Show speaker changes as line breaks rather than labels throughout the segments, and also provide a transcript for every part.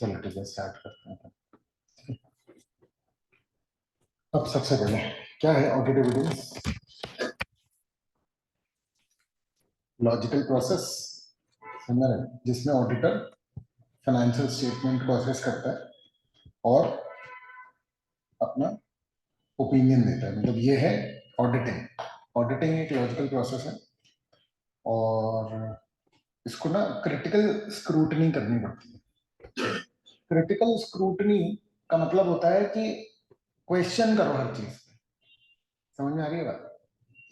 चलो ठीक है, स्टार्ट करते हैं। अब सबसे पहले क्या है ऑडिट एविडेंस? लॉजिकल प्रोसेस समझ रहे हैं, जिसमें ऑडिटर फाइनेंशियल स्टेटमेंट को असेस करता है और अपना ओपिनियन देता है। मतलब ये है ऑडिटिंग। ऑडिटिंग एक लॉजिकल प्रोसेस है और इसको ना क्रिटिकल स्क्रूटनी करनी पड़ती है। क्रिटिकल स्क्रूटनी का मतलब होता है कि क्वेश्चन करो हर चीज पे। समझ में आ रही है बात?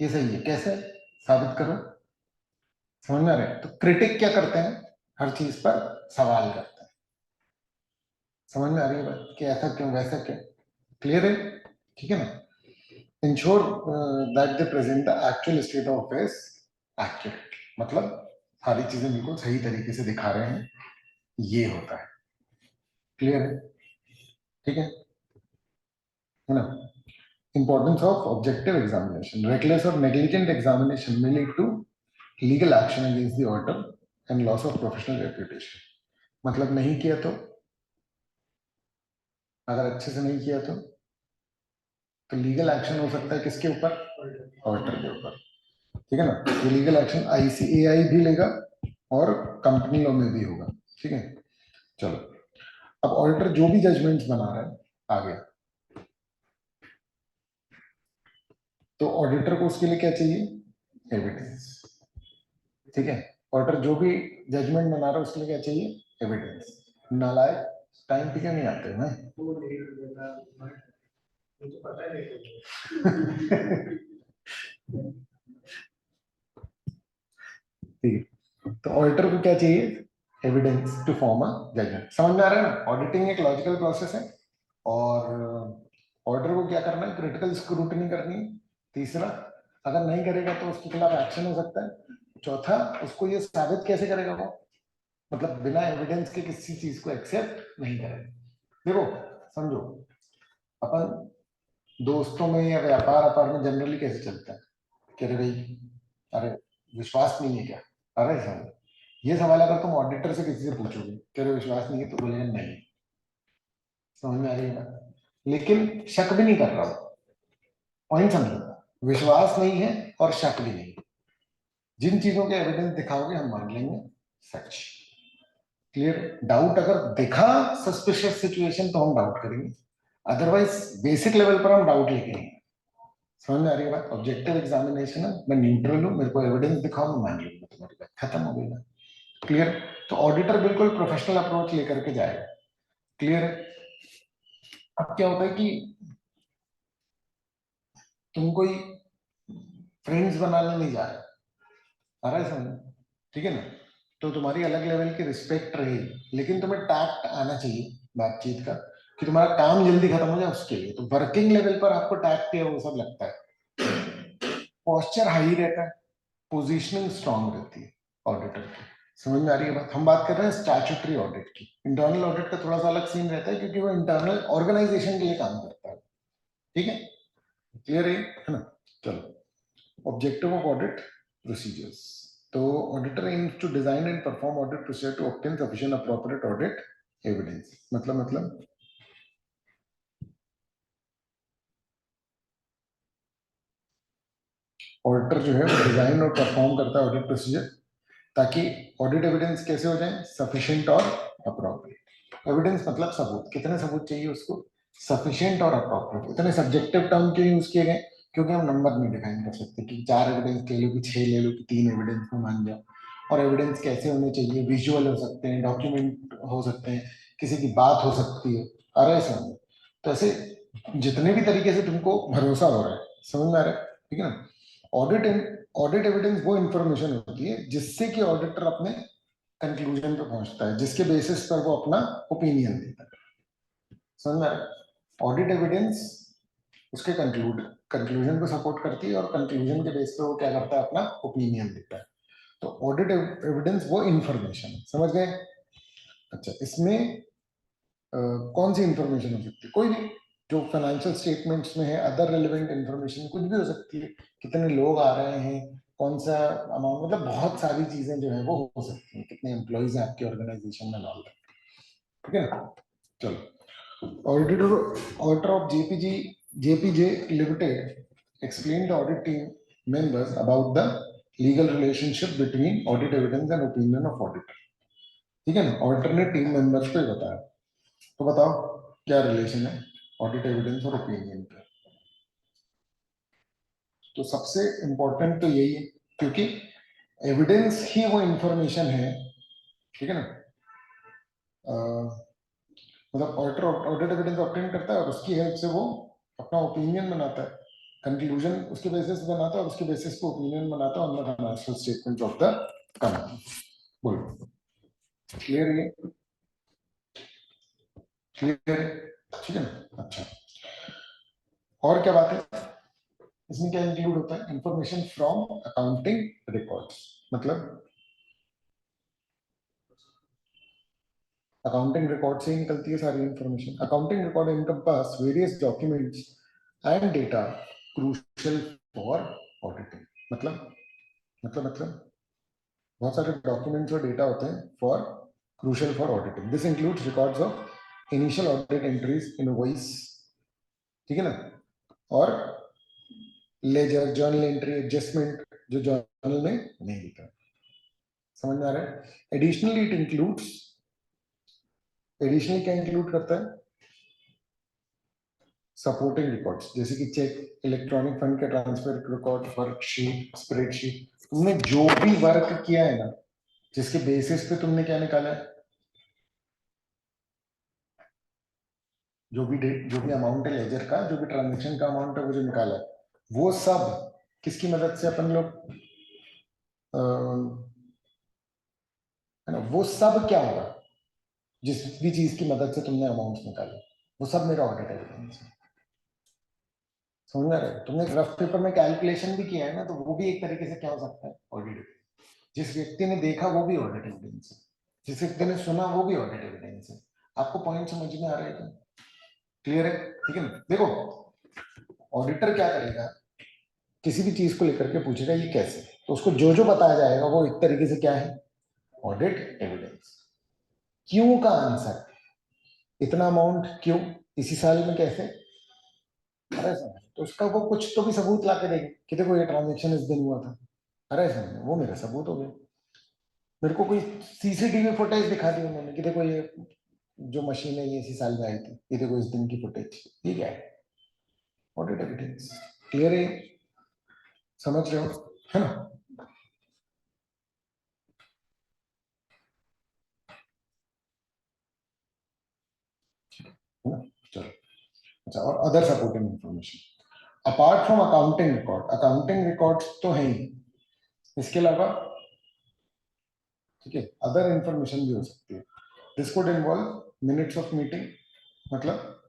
ये सही है, कैसे साबित करो? समझ में आ रहा है? तो क्रिटिक क्या करते हैं? हर चीज पर सवाल करते हैं। समझ में आ रही है बात कि ऐसा क्यों, वैसा क्यों? क्लियर है? ठीक है ना? Ensure that they present the actual state of affairs accurate. मतलब सारी चीजें बिल्कुल सही तरीके से दिखा रहे हैं, ये होता है। क्लियर है? ठीक है ना? Importance of objective examination. Reckless और नेग्लिजेंट एग्जामिनेशन में lead to legal action against the auditor and loss of professional reputation. मतलब नहीं किया तो, अगर अच्छे से नहीं किया तो लीगल एक्शन हो सकता है किसके ऊपर? ऑडिटर के ऊपर। ठीक है ना? ये लीगल एक्शन आईसीएआई भी लेगा और कंपनी लॉ में भी होगा। ठीक है, चलो अब ऑडिटर जो भी जजमेंट्स बना रहा है आगे, तो ऑडिटर को उसके लिए क्या चाहिए? एविडेंस। ठीक है, ऑडिटर जो भी जजमेंट बना रहा है उसके लिए क्या चाहिए? एविडेंस। नालायक टाइम पे क्यों नहीं आते हैं? मुझे पता है। ठीक है, तो ऑडिटर को क्या चाहिए? Evidence to form a judgement. समझ में आ रहा है ना? ऑडिटिंग एक लॉजिकल प्रोसेस है और ऑडिटर को क्या करना है? क्रिटिकल स्क्रूटनी करनी है। तीसरा, अगर नहीं करेगा तो उसके खिलाफ एक्शन हो सकता है। चौथा, उसको ये साबित कैसे करेगा वो? मतलब बिना एविडेंस के किसी चीज को एक्सेप्ट नहीं करेगा। देखो समझो, अपन दोस्तों में या व्यापार अपार में जनरली कैसे चलता है कि अरे भाई, अरे विश्वास नहीं है क्या? अरे सर, ये सवाल अगर तुम ऑडिटर से किसी से पूछोगे तेरे विश्वास नहीं है, तो बोलेगा नहीं। समझ में आ रही है बात? लेकिन शक भी नहीं कर रहा हूं। पॉइंट समझो, विश्वास नहीं है और शक भी नहीं। जिन चीजों के एविडेंस दिखाओगे हम मान लेंगे सच। क्लियर? डाउट अगर दिखा सस्पिशियस सिचुएशन तो हम डाउट करेंगे, अदरवाइज बेसिक लेवल पर हम डाउट लेके नहीं। समझ में आ रही है बात? ऑब्जेक्टिव एग्जामिनेशन है, मैं न्यूट्रल हूं, मेरे को एविडेंस दिखाओ मैं मान लूंगा, तुम्हारी बात खत्म हो गई ना। क्लियर? तो ऑडिटर बिल्कुल प्रोफेशनल अप्रोच लेकर के जाएगा। क्लियर है? अब क्या होता है कि तुम कोई फ्रेंड्स बनाने नहीं जा रहे, आ रहा है समझ? ठीक है ना? तो तुम्हारी अलग लेवल की रिस्पेक्ट रहेगी, लेकिन तुम्हें टैक्ट आना चाहिए बातचीत का, कि तुम्हारा काम जल्दी खत्म हो जाए उसके लिए। तो वर्किंग लेवल पर आपको टैक्ट है वो सब लगता है। पोस्चर हाई रहता है, पोजीशनिंग स्ट्रांग रहती है ऑडिटर की। समझ में आ रही है बात? हम बात कर रहे हैं स्टैट्यूटरी ऑडिट की। इंटरनल ऑडिट का थोड़ा सा अलग सीन रहता है, क्योंकि वो इंटरनल ऑर्गेनाइजेशन के लिए काम करता है। ठीक है, क्लियर है ना? चलो, ऑब्जेक्टिव ऑफ ऑडिट प्रोसीजर्स। तो auditor aims to design and perform audit procedure to obtain sufficient appropriate audit evidence. मतलब ऑडिटर जो है वो डिजाइन और परफॉर्म करता है ऑडिट प्रोसीजर, ताकि ऑडिट एविडेंस कैसे हो जाए? सफिशिएंट और अप्रोप्रिएट। एविडेंस मतलब सबूत। कितने सबूत चाहिए उसको? सफिशिएंट और अप्रोप्रिएट। इतने सब्जेक्टिव टर्म क्यों यूज किए गए? क्योंकि हम नंबर नहीं डिफाइन कर सकते कि 4 एविडेंस ले लो कि 6 ले लो कि 3 एविडेंस में मान जाओ। और एविडेंस कैसे होने चाहिए? विजुअल हो सकते हैं, डॉक्यूमेंट हो सकते हैं, किसी की बात हो सकती है। आ रहा है समझ? तो ऐसे जितने भी तरीके से तुमको भरोसा हो रहा है, समझ में आ रहा है? ठीक है ना? ऑडिट एविडेंस वो इंफॉर्मेशन होती है जिससे कि ऑडिटर अपने कंक्लूजन पे पहुंचता है, जिसके बेसिस पर वो अपना ओपिनियन देता है। समझ में आ रहा है? ऑडिट एविडेंस उसके कंक्लूजन को सपोर्ट करती है और कंक्लूजन के बेस पे वो क्या करता है? अपना ओपिनियन देता है। तो ऑडिट एविडेंस वो इंफॉर्मेशन है। समझ गए? अच्छा, इसमें कौन सी इंफॉर्मेशन हो सकती है? कोई भी, जो फाइनेंशियल स्टेटमेंट्स में है, अदर रिलेवेंट इंफॉर्मेशन कुछ भी हो सकती है। कितने लोग आ रहे हैं, कौन सा अमाउंट, मतलब बहुत सारी चीजें जो है वो हो सकती हैं। कितने एम्प्लॉइज हैं आपके ऑर्गेनाइजेशन में, ऑल। ठीक है ना। चलो, auditor of JPG limited explained the audit team members about the legal relationship between audit evidence and opinion of auditor. ठीक है ना, ऑडिटर ने टीम मेंबर्स को ही बताया। तो बताओ क्या रिलेशन है ऑडिट एविडेंस और ओपिनियन का। तो सबसे इंपॉर्टेंट तो यही है, क्योंकि एविडेंस ही वो इंफॉर्मेशन है, ठीक है ना। मतलब ऑडिटर ऑडिट एविडेंस ऑब्टेन करता है और उसकी हेल्प से वो अपना ओपिनियन बनाता है, कंक्लूजन उसके बेसिस पे बनाता है और उसके बेसिस पे ओपिनियन बनाता है on the financial statement of the company. बोलो, क्लियर है? क्लियर, ठीक है ना। अच्छा, और क्या बात है इसमें, क्या इंक्लूड होता है? इंफॉर्मेशन फ्रॉम अकाउंटिंग रिकॉर्ड्स, मतलब अकाउंटिंग रिकॉर्ड से ही निकलती है सारी information. Accounting record encompass various documents and data crucial for auditing. मतलब बहुत सारे डॉक्यूमेंट्स और डेटा होते हैं for crucial for auditing. This includes records of initial audit entries, invoice, ठीक है ना, और लेजर, जर्नल एंट्री, एडजस्टमेंट जो जर्नल में नहीं लिखा। समझ में आ रहा है? एडिशनली इट इंक्लूड्स, एडिशनल क्या इंक्लूड करता है? सपोर्टिंग रिकॉर्ड्स, जैसे कि चेक, इलेक्ट्रॉनिक फंड के ट्रांसफर रिकॉर्ड, वर्कशीट, स्प्रेडशीट। तुमने जो भी वर्क किया है ना, जिसके बेसिस पे तुमने क्या निकाला है, जो भी अमाउंट है लेजर का, जो भी ट्रांजेक्शन का अमाउंट है वो जो निकाला है, वो सब किसकी मदद से अपन लोग, है ना, वो सब क्या होगा, जिस भी चीज की मदद से तुमने अमाउंट निकाले, वो सब मेरा ऑडिट एविडेंस है। समझ में आ रहा है? तुमने रफ पेपर में कैलकुलेशन भी किया है ना, तो वो भी एक तरीके से क्या हो सकता है, ऑडिट। जिस व्यक्ति ने देखा वो भी ऑडिट एविडेंस है, जिस व्यक्ति ने सुना वो भी ऑडिट एविडेंस है। आपको पॉइंट समझ में आ रहा है क्या? क्लियर है? ठीक है ना। देखो, ऑडिटर क्या करेगा, किसी भी चीज को लेकर के पूछेगा ये कैसे, तो उसको जो जो बताया जाएगा वो एक तरीके से क्या है, ऑडिट एविडेंस। क्यों का आंसर, इतना अमाउंट क्यों, इसी साल में कैसे, अरे सर, तो उसका वो कुछ तो भी सबूत ला के देंगे कि देखो ये ट्रांजेक्शन इस दिन हुआ था। अरे सर, वो मेरा सबूत हो गया। मेरे को कोई सीसीटीवी फुटेज दिखा दी उन्होंने कि देखो ये जो मशीन है ये इसी साल में आई थी, ये देखो इस दिन की फुटेज, ये क्या है, ऑडिट एविडेंस। क्लियर है? समझ रहे हो, है ना। है ना, चलो। अच्छा, और other supporting information apart from accounting record, accounting records तो है ही, इसके अलावा, ठीक है, अदर इंफॉर्मेशन भी हो सकती है। This could involve minutes of meeting, मतलब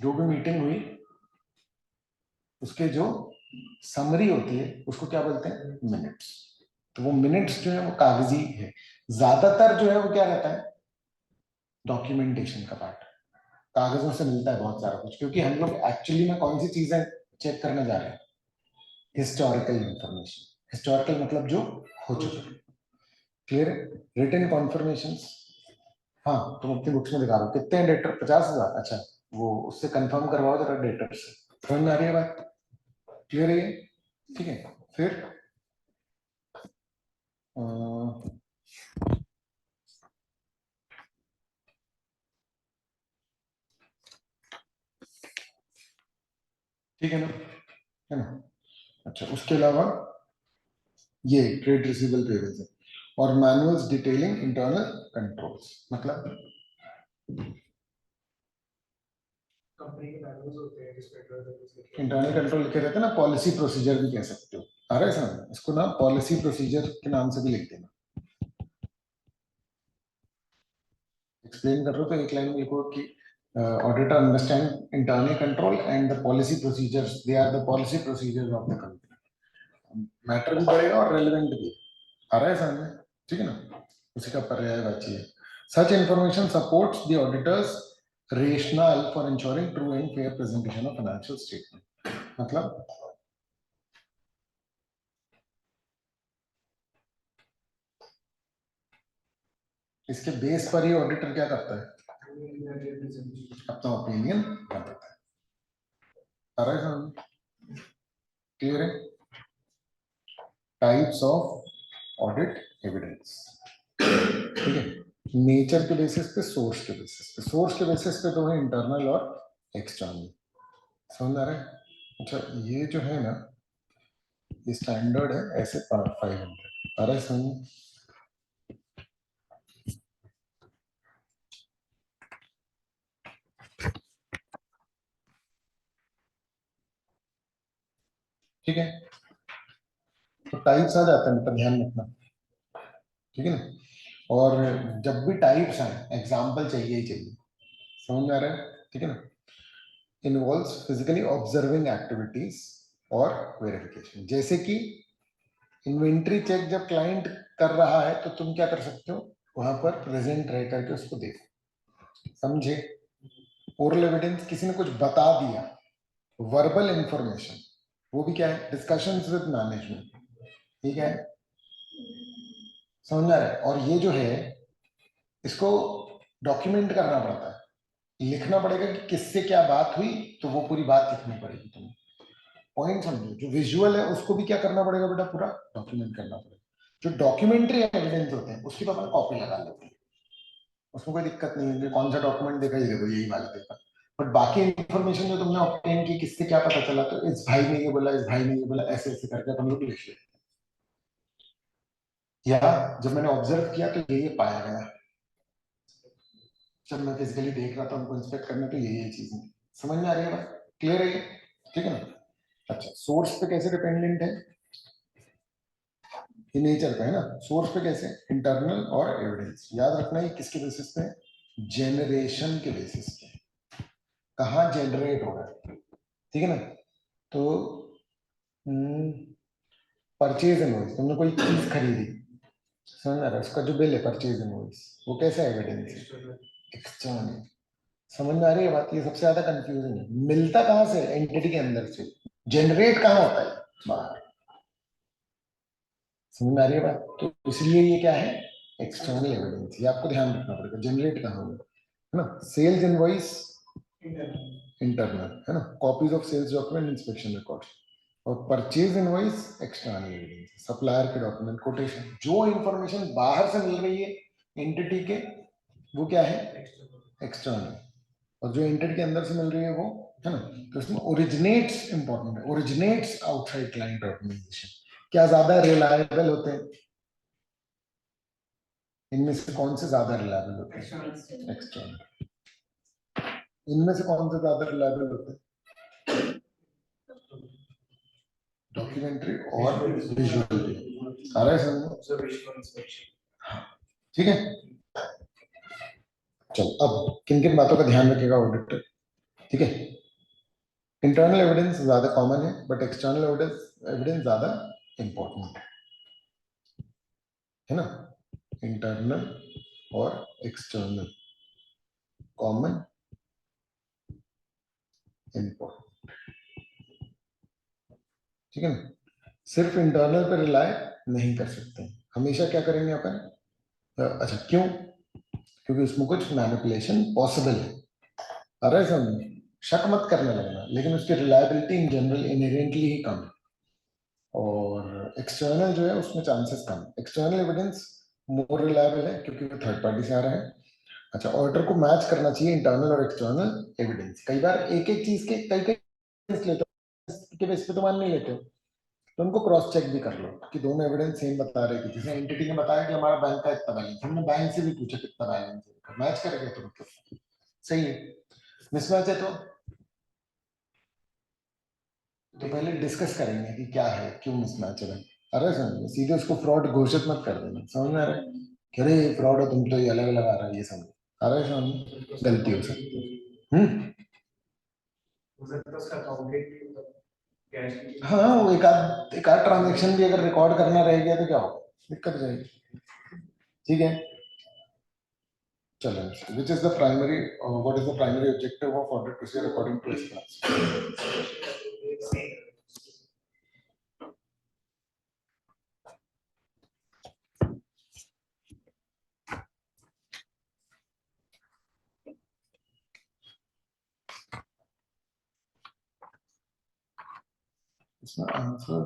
जो भी मीटिंग हुई उसके जो समरी होती है उसको क्या बोलते हैं, मिनट्स। तो वो मिनट्स जो है वो कागजी है, ज्यादातर जो है वो क्या रहता है, डॉक्यूमेंटेशन का पार्ट, कागजों से मिलता है बहुत सारा कुछ, क्योंकि हम लोग एक्चुअली में कौन सी चीजें चेक करने जा रहे हैं, हिस्टोरिकल इंफॉर्मेशन। हिस्टोरिकल मतलब जो हो चुके। क्लियर है? रिटन कॉन्फर्मेशन, हाँ, तुम अपनी बुक्स में दिखा रहे हो कितने डेटर, 50,000, अच्छा, वो उससे कंफर्म करवाओ जरा डेटर से। समझ में आ रही है बात? क्लियर है? ठीक है, फिर ठीक है ना, है ना। अच्छा, उसके अलावा ये ट्रेड रिसीवेबल पेबल्स है, और मैनुअल्स डिटेलिंग इंटरनल कंट्रोल्स, मतलब कंपनी के मैनुअल्स होते हैं जिसमें इंटरनल कंट्रोल लिखे रहते हैं ना, पॉलिसी प्रोसीजर भी कह सकते हो। आ रहा है समझ? इसको ना पॉलिसी प्रोसीजर के नाम से भी लिख देना। एक्सप्लेन कर रहे हो तो एक लाइन में लिखो कि auditor understand internal control and the policy procedures, they are the policy procedures of the company. Matter भी बढ़ेगा और रेलेवेंट भी। आ रहा है समझ में? ठीक है ना, उसी का पर्यायवाची है। सच information supports the auditors rational for ensuring true and fair presentation of financial statement. मतलब इसके बेस पर ही ऑडिटर क्या करता है, अपना ओपिनियन बताता है। क्लियर है? टाइप्स ऑफ ऑडिट एविडेंस, ठीक है। नेचर के बेसिस पे, सोर्स के बेसिस पे। सोर्स के बेसिस पे तो है इंटरनल और एक्सटर्नल। समझ आ रहा है? अच्छा, ये जो है ना, ये स्टैंडर्ड है ऐसे 500। आ रहा है समझ? ठीक है, तो टाइप्स आ जाता है, मतलब ध्यान रखना, ठीक है ना। और जब भी टाइप्स आए, एग्जाम्पल चाहिए ही चाहिए। समझ में आ रहा है? ठीक है ना। इन्वॉल्व्स फिजिकली ऑब्जर्विंग एक्टिविटीज और वेरिफिकेशन। जैसे कि इन्वेंट्री चेक जब क्लाइंट कर रहा है तो तुम क्या कर सकते हो, वहां पर प्रेजेंट रह करके उसको देखो, समझे। ओरल एविडेंस, किसी ने कुछ बता दिया, वर्बल इंफॉर्मेशन, वो भी क्या है, डिस्कशंस विद मैनेजमेंट, ठीक है। समझ आ रहा है? और ये जो है, इसको डॉक्यूमेंट करना पड़ता है, लिखना पड़ेगा कि किससे क्या बात हुई, तो वो पूरी बात लिखनी पड़ेगी तुम्हें। पॉइंट समझो, जो विजुअल है उसको भी क्या करना पड़ेगा बेटा, पूरा डॉक्यूमेंट करना पड़ेगा। जो डॉक्यूमेंट्री एविडेंस होते हैं उसकी तो अपन कॉपी लगा लेते हैं, उसमें कोई दिक्कत नहीं है, कौन सा डॉक्यूमेंट देखा, ये देखो यही वाला देखा। बट बाकी इन्फॉर्मेशन जो तुमने ऑब्टेन की, किससे क्या पता चला, तो इस भाई ने ये बोला, इस भाई ने ये बोला, ऐसे ऐसे करके अपन लोग लिख लेते हैं। या जब मैंने ऑब्जर्व किया तो ये पाया गया, जब मैं फिजिकली देख रहा था उनको इंस्पेक्ट करने, तो यही चीज है। समझ में आ रही है बात? क्लियर है ये? ठीक है ना। अच्छा, सोर्स पे कैसे डिपेंडेंट है, ये नेचर पे है ना। सोर्स पे कैसे, इंटरनल और एविडेंस। याद रखना, ये किसके बेसिस पे, जेनरेशन के बेसिस पे, कहाँ जनरेट हो रहा है, ठीक है ना। तो परचेज इनवॉइस, तुमने कोई चीज खरीदी, समझ आ रहा है, उसका जो बिल है परचेज इनवॉइस, वो कैसा एविडेंस है, एक्सटर्नल। समझ में आ रही है बात? ये सबसे ज्यादा कंफ्यूजिंग है। मिलता कहाँ से, एंटिटी के अंदर से, जनरेट कहाँ होता है, बाहर। समझ में आ रही है बात? तो इसलिए ये क्या है, एक्सटर्नल एविडेंस। ये आपको ध्यान रखना पड़ेगा, जनरेट कहाँ होगा, है ना। सेल्स इनवॉइस इंटरनल, है ना। Copies of sales document, inspection record. और purchase invoice external evidence, supplier के डॉक्यूमेंट, कोटेशन। जो इंफॉर्मेशन बाहर से मिल रही है एंटिटी के, वो क्या है, एक्सटर्नल। और जो एंटिटी के अंदर से मिल रही है वो, है ना। तो इसमें ओरिजिनेट्स इंपॉर्टेंट है, ओरिजिनेट्स आउटसाइड क्लाइंट ऑर्गेनाइजेशन। क्या ज्यादा रिलायबल होते हैं, इनमें से कौन से ज्यादा रिलायबल होते हैं, एक्सटर्नल। इनमें से कौन से ज्यादा रिलायबल होते हैं, डॉक्यूमेंट्री और विजुअल। आ रहा है समझ? ठीक है। चलो, अब किन किन बातों का ध्यान रखेगा ऑडिटर, ठीक है। इंटरनल एविडेंस ज्यादा कॉमन है, बट एक्सटर्नल एविडेंस एविडेंस ज्यादा इंपॉर्टेंट है ना। इंटरनल और एक्सटर्नल, कॉमन, इंपॉर्टेंट, ठीक है ना। सिर्फ इंटरनल पे रिलाय नहीं कर सकते, हमेशा क्या करेंगे अपन, अच्छा क्यों, क्योंकि उसमें कुछ मैनिपुलेशन पॉसिबल है। अरे समझ, शक मत करने लगना, लेकिन उसकी रिलायबिलिटी इन जनरल इनहेरेंटली ही कम है। और एक्सटर्नल जो है उसमें चांसेस कम। एक्सटर्नल एविडेंस मोर रिलायबल है क्योंकि वो थर्ड पार्टी से आ रहा है। अच्छा, ऑर्डर को मैच करना चाहिए इंटरनल और एक्सटर्नल एविडेंस। कई बार एक एक चीज के कई कई evidence लेते हो, के बेस पे तो मान नहीं लेते हो, तो उनको क्रॉस चेक भी कर लो कि दोनों एविडेंस सेम बता रहे थे। जैसे एंटिटी ने बताया कि हमारा बैंक का इतना बैलेंस, हमने बैंक से भी पूछा कितना बैलेंस है, मैच कर गया तो मतलब सही है। मिसमैच है तो पहले डिस्कस करेंगे कि क्या है, क्यों मिसमैच है भाई। अरे समझ, सीधे उसको फ्रॉड घोषित मत कर देना, समझ में आ रहा है कि अरे फ्रॉड है, तुम तो ये अलग अलग आ रहा है, ये समझ। अरे समझ, गलती हो सकती है। हाँ, वो एक आध ट्रांजेक्शन भी अगर रिकॉर्ड करना रह गया तो क्या होगा, दिक्कत हो जाएगी, ठीक है। चलो, which is the primary, what is the primary objective of audit procedure according to S. इसमें आंसर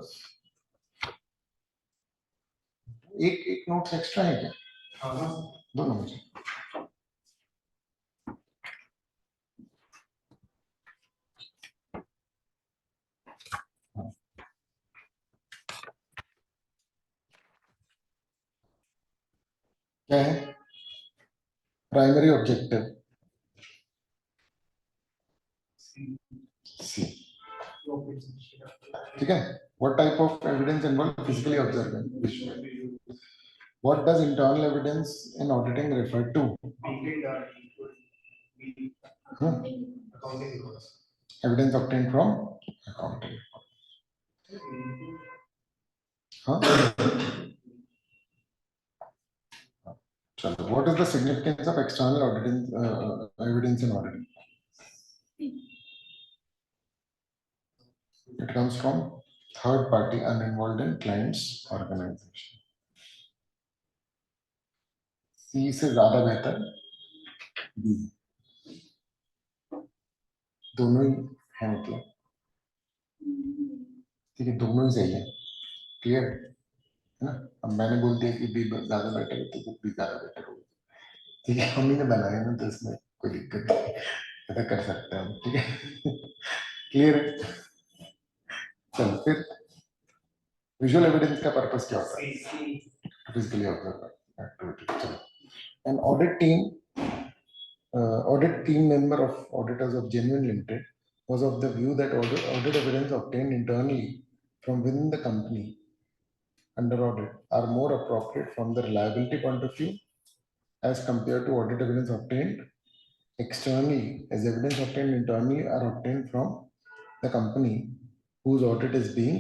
एक एक नोट्स एक्स्ट्रा है क्या? हाँ, दोनों मुझे। क्या है? प्राइमरी ऑब्जेक्टिव सी, ठीक है। What type of evidence involve physically observing? What does internal evidence in auditing refer to? Evidence obtained from accounting. हाँ, चलो, what is the significance of external auditing evidence in auditing? It comes from third party uninvolved in client's organization. C से ज्यादा बेहतर B, दोनों ही है मतलब, ठीक है, दोनों ही सही है। क्लियर है ना? अब मैंने बोल दिया कि B ज्यादा बेटर है तो B ज्यादा बेटर होगा, ठीक है। हम ही ने बनाया ना, तो इसमें कोई दिक्कत नहीं, ऐसा कर सकते हैं हम, ठीक है। क्लियर है? चलो फिर विजुअल एविडेंस का पर्पस क्या होता है? Physically observe activity. चलो, an audit team member of auditors of Genuine Limited was of the view that audit evidence obtained internally from within the company under audit are more appropriate from the reliability point of view as compared to audit evidence obtained externally, as evidence obtained internally are obtained from the company whose audit is being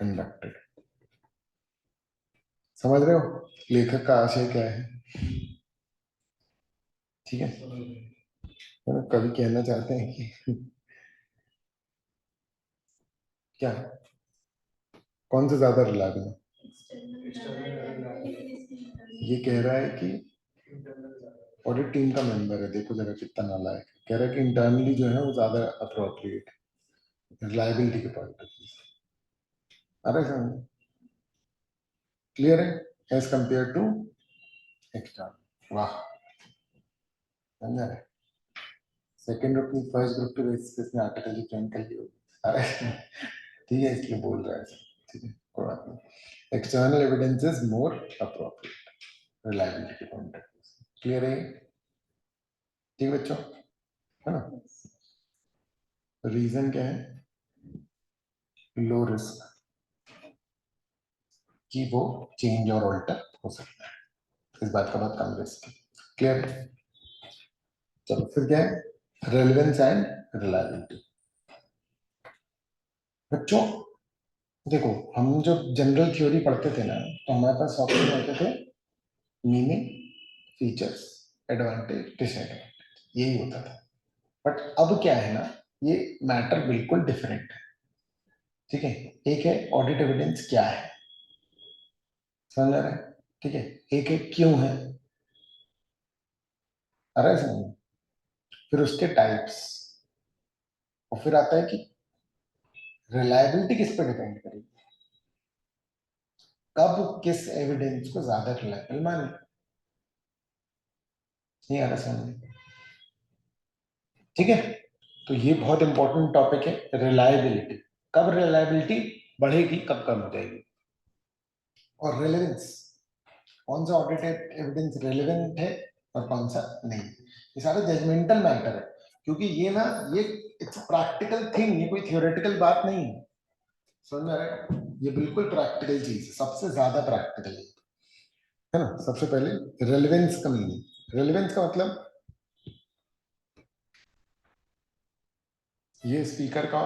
conducted. समझ रहे हो लेखक का आशय क्या है? ठीक है, कवि कहना चाहते हैं कि क्या, कौन सा ज्यादा रिलायबल है? ये कह रहा है कि ऑडिट टीम का मेंबर है, देखो जरा कितना नालायक है, कह रहा है कि इंटरनली जो है वो ज्यादा अप्रोप्रिएट है रिलायबिलिटी के पॉइंट ऑफ व्यू से। अरे समझ, क्लियर है? As compare to external. वाह, समझा है? सेकंड ग्रुप की फर्स्ट ग्रुप के बेसिस पे इसने आर्टिकल ज्वाइन कर लिया होगा। अरे ठीक है, इसलिए बोल रहा है, ठीक है, कोई बात नहीं। External evidence is more appropriate reliability के पॉइंट ऑफ व्यू से। क्लियर है? ठीक है बच्चों, है ना? रीजन क्या है? लो रिस्क, कि वो चेंज और ऑल्टर हो सकता है, इस बात का बहुत कम रिस्क है। क्लियर? चलो फिर क्या है? Relevance and reliability. बच्चों देखो, हम जब जनरल थ्योरी पढ़ते थे ना, तो हमारे पास ऑप्शन होते थे मीनिंग, फीचर्स, एडवांटेज, डिसएडवांटेज, यही होता था। बट अब क्या है ना, ये मैटर बिल्कुल डिफरेंट है, ठीक है। एक है ऑडिट एविडेंस क्या है, समझ आ रहा है? ठीक है, एक है क्यों है, आ रहा है समझ? फिर उसके टाइप्स, और फिर आता है कि रिलायबिलिटी किस पे डिपेंड करेगी, कब किस एविडेंस को ज्यादा रिलायबल माने। नहीं आ रहा समझ? ठीक है, तो ये बहुत इंपॉर्टेंट टॉपिक है रिलायबिलिटी। कब रिलायबिलिटी बढ़ेगी, कब कम हो जाएगी। और रेलेवेंस, कौन सा ऑडिट एविडेंस रेलेवेंट है और कौन सा नहीं, ये सारा जजमेंटल मैटर है। क्योंकि ये ना, ये इट्स प्रैक्टिकल थिंग, ये कोई थियोरेटिकल बात नहीं है, समझ में आ रहा है? ये बिल्कुल प्रैक्टिकल चीज है, सबसे ज्यादा प्रैक्टिकल है ना। सबसे पहले रेलेवेंस का मीनिंग, रेलेवेंस का मतलब, ये स्पीकर का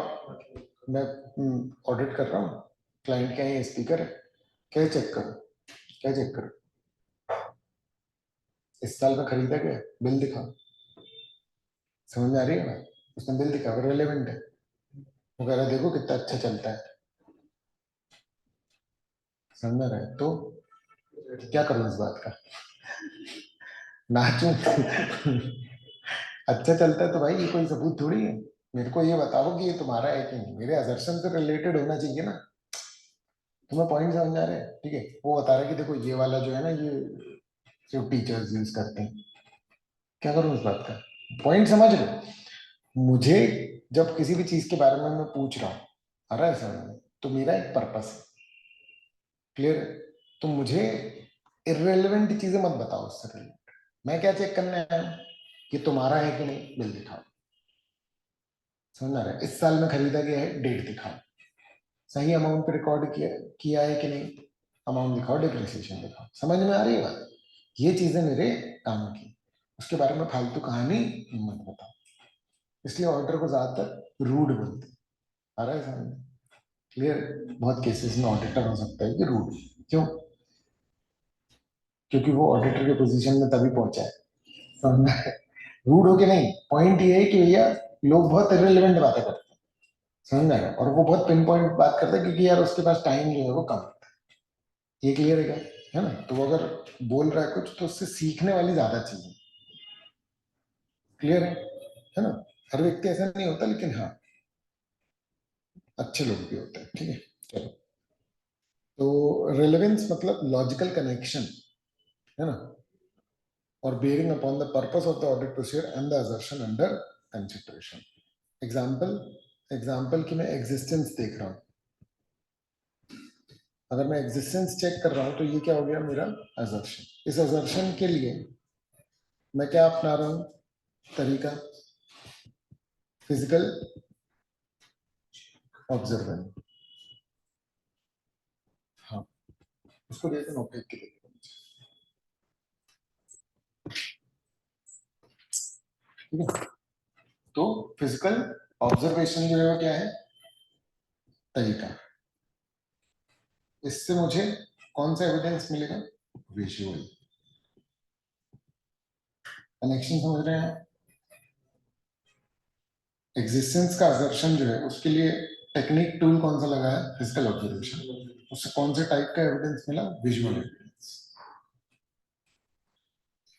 मैं ऑडिट कर रहा हूँ, क्लाइंट क्या है, ये स्पीकर है, क्या चेक करो, क्या चेक करो, इस साल का खरीदा क्या, बिल दिखाओ। समझ में आ रही है ना? उसने बिल दिखा, वो रेलेवेंट है, वो कह रहा है देखो कितना अच्छा चलता है। समझ में आ रहा है? तो क्या करूं इस बात का, नाचूं? अच्छा चलता है तो भाई ये कोई सबूत थोड़ी है, मेरे को ये बताओ कि ये तुम्हारा है कि नहीं, मेरे असर्शन से रिलेटेड होना चाहिए ना। तुम्हें पॉइंट समझ में आ रहा है? ठीक है, वो बता रहा है कि देखो ये वाला जो है ना, ये सिर्फ टीचर्स यूज करते हैं। क्या करूं इस बात का? पॉइंट समझ लो। मुझे जब किसी भी चीज के बारे में मैं पूछ रहा हूँ, आ रहा है समझ में, तो मेरा एक पर्पस है। क्लियर है? तो मुझे इररेलेवेंट चीजें मत बताओ उससे रिलेटेड। मैं क्या चेक करने आया हूँ कि तुम्हारा है कि नहीं, बिल दिखाओ। समझ आ रहा है? इस साल में खरीदा गया है, डेट दिखाओ। सही अमाउंट पे रिकॉर्ड किया किया है कि नहीं, अमाउंट दिखाओ, डिप्रिसिएशन दिखाओ। समझ में आ रही है बात? ये चीजें मेरे काम की। उसके बारे में फालतू कहानी मत बताओ। इसलिए ऑडिटर को ज्यादातर रूड बोलते हैं। आ रहा है समझ में? क्लियर? बहुत केसेस में ऑडिटर हो सकता है कि रूड। क्यों? क्योंकि वो ऑडिटर के पोजीशन में तभी पहुंचा है। समझ में? रूड हो के नहीं, पॉइंट ये है कि भैया लोग बहुत इररिलेवेंट बातें करते हैं। समझ में आ रहा है? और वो बहुत पिन पॉइंट बात करते हैं क्योंकि यार उसके पास टाइम जो है वो कम है। ये क्लियर है क्या? है ना? तो वो अगर बोल रहा है कुछ तो उससे सीखने वाली ज्यादा चीजें। क्लियर है ना? हर व्यक्ति ऐसा नहीं होता, लेकिन हाँ अच्छे लोग भी होते हैं। ठीक है, चलो। तो रेलेवेंस मतलब लॉजिकल कनेक्शन, है ना? और bearing upon the purpose of the audit procedure and the assertion under consideration. Example, example की मैं एग्जिस्टेंस देख रहा हूँ। अगर मैं एग्जिस्टेंस चेक कर रहा हूँ तो ये क्या हो गया मेरा असर्शन। इस असर्शन के लिए मैं क्या अपना रहा हूँ तरीका? Physical observation. हाँ, उसको देखो, नोट के देखो। ठीक है, तो फिजिकल ऑब्जर्वेशन जो है वो क्या है? तरीका। इससे मुझे कौन सा एविडेंस मिलेगा? Visual connection. समझ रहे हैं? एग्जिस्टेंस का असर्शन जो है उसके लिए टेक्निक टूल कौन सा लगा है? Physical observation. उससे कौन से टाइप का एविडेंस मिला? Visual evidence.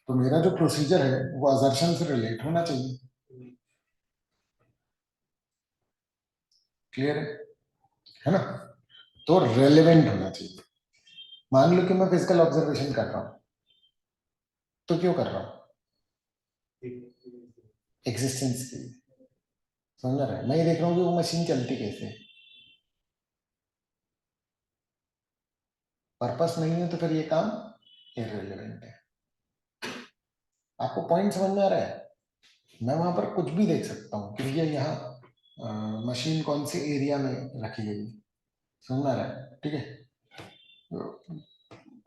तो मेरा जो प्रोसीजर है वो असर्शन से रिलेट होना चाहिए। क्लियर है ना? तो रेलेवेंट होना चाहिए। मान लो कि मैं फिजिकल ऑब्जर्वेशन कर रहा हूं, तो क्यों कर रहा हूं? एग्जिस्टेंस के लिए। समझ रहा है? मैं ये देख रहा हूँ कि वो मशीन चलती कैसे है। पर्पस नहीं है तो फिर ये काम इररिलेवेंट है। आपको पॉइंट समझ में आ रहा है? मैं वहां पर कुछ भी देख सकता हूँ कि भैया यहाँ मशीन कौन से एरिया में रखी गई है। समझ में आ रहा है? ठीक है,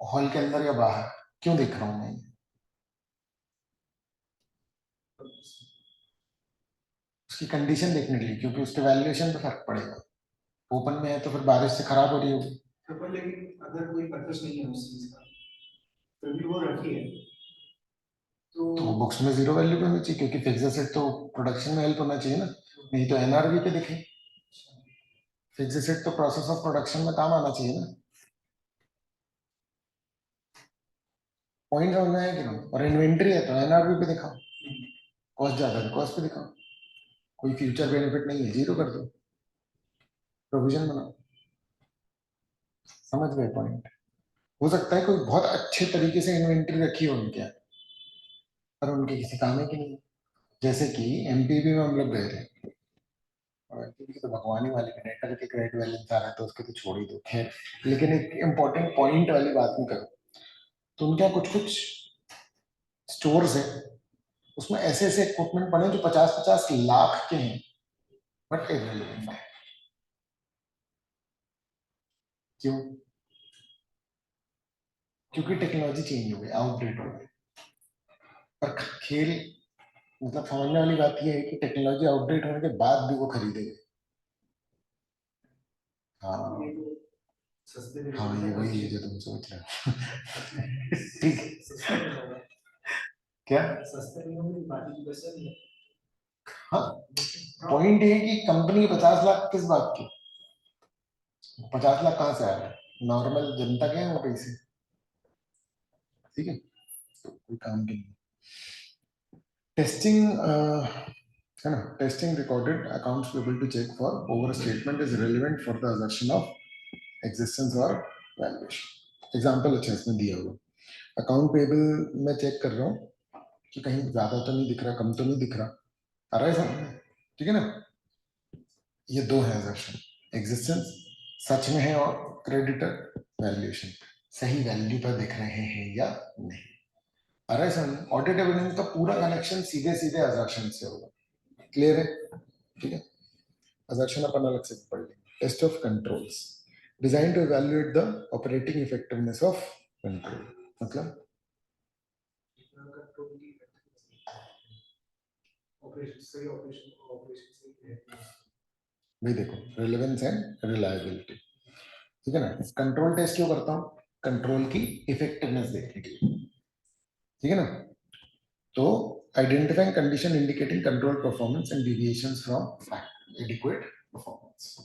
हॉल के अंदर या बाहर, क्यों देख रहा हूँ मैं? उसकी कंडीशन देखने के लिए, क्योंकि उसके वैल्यूएशन पे फर्क पड़ेगा। ओपन में है तो फिर बारिश से खराब हो रही होगी। तो पर लेकिन अगर कोई पर्पस नहीं है उस चीज का, फिर भी वो रखी है, तो बुक्स में जीरो वैल्यू पे होनी चाहिए, क्योंकि फिक्स एसेट तो प्रोडक्शन में हेल्प होना चाहिए ना। नहीं तो एनआरवी पे दिखे। फिक्स एसेट तो प्रोसेस ऑफ प्रोडक्शन में काम आना चाहिए ना। पॉइंट समझ में आया कि नहीं? और इन्वेंट्री है तो एनआरवी पे दिखाओ। कॉस्ट ज्यादा है, कॉस्ट पे दिखाओ। कोई फ्यूचर बेनिफिट नहीं है, जीरो कर दो, प्रोविजन बनाओ। समझ गए पॉइंट? हो सकता है कोई बहुत अच्छे तरीके से इन्वेंट्री रखी हो उनके यहाँ, पर उनके किसी काम है कि नहीं। जैसे कि एमपीबी में हम लोग गए थे, और एमपीबी की तो भगवान ही वाली नेटर के क्रेडिट बैलेंस आ रहा है तो उसके तो छोड़ ही दो, खैर। लेकिन एक इंपॉर्टेंट पॉइंट वाली बात नहीं करो। तो उनके यहाँ कुछ कुछ स्टोर्स है, उसमें ऐसे ऐसे इक्विपमेंट पड़े हैं जो 50-50 लाख के हैं, बट इररिलेवेंट है। क्यों? क्योंकि टेक्नोलॉजी चेंज हो गई, आउटडेट हो गई। पर खेल, मतलब समझने वाली बात यह है कि टेक्नोलॉजी आउटडेट होने के बाद भी वो खरीदेंगे। हाँ, हाँ, ये वही है जो तुम सोच रहे हो। ठीक है। क्या? हाँ, पॉइंट ये है कि कंपनी 50 लाख किस बात की? 50 लाख कहाँ से आ रहा है? नॉर्मल जनता के हैं वो पैसे। ठीक है, तो कोई काम की नहीं। टेस्टिंग है ना. Testing recorded accounts payable to check for overstatement is relevant for the assertion of existence और वैल्यूएशन. एग्जांपल अच्छा इसमें दिया हुआ. अकाउंट पेबल मैं चेक कर रहा हूँ कि कहीं ज्यादा तो नहीं दिख रहा, कम तो नहीं दिख रहा. आ रहा है समझ में? ठीक है ना. ये दो है assertion. एग्जिस्टेंस सच में है और क्रेडिटर वैल्यूएशन सही वैल्यू पर दिख रहे हैं या नहीं. आ रहा है समझ में? ऑडिट एविडेंस का पूरा कनेक्शन सीधे सीधे assertion से होगा. क्लियर है? ठीक है. assertion अपन अलग से पढ़ लेंगे. Test of controls design to evaluate the operating effectiveness of control. मतलब भाई देखो, रिलेवेंस एंड रिलायबिलिटी. ठीक है ना. कंट्रोल टेस्ट क्यों करता हूं? कंट्रोल की इफेक्टिवनेस देखने के लिए. ठीक है ना. तो identifying condition indicating control performance and deviations from adequate performance.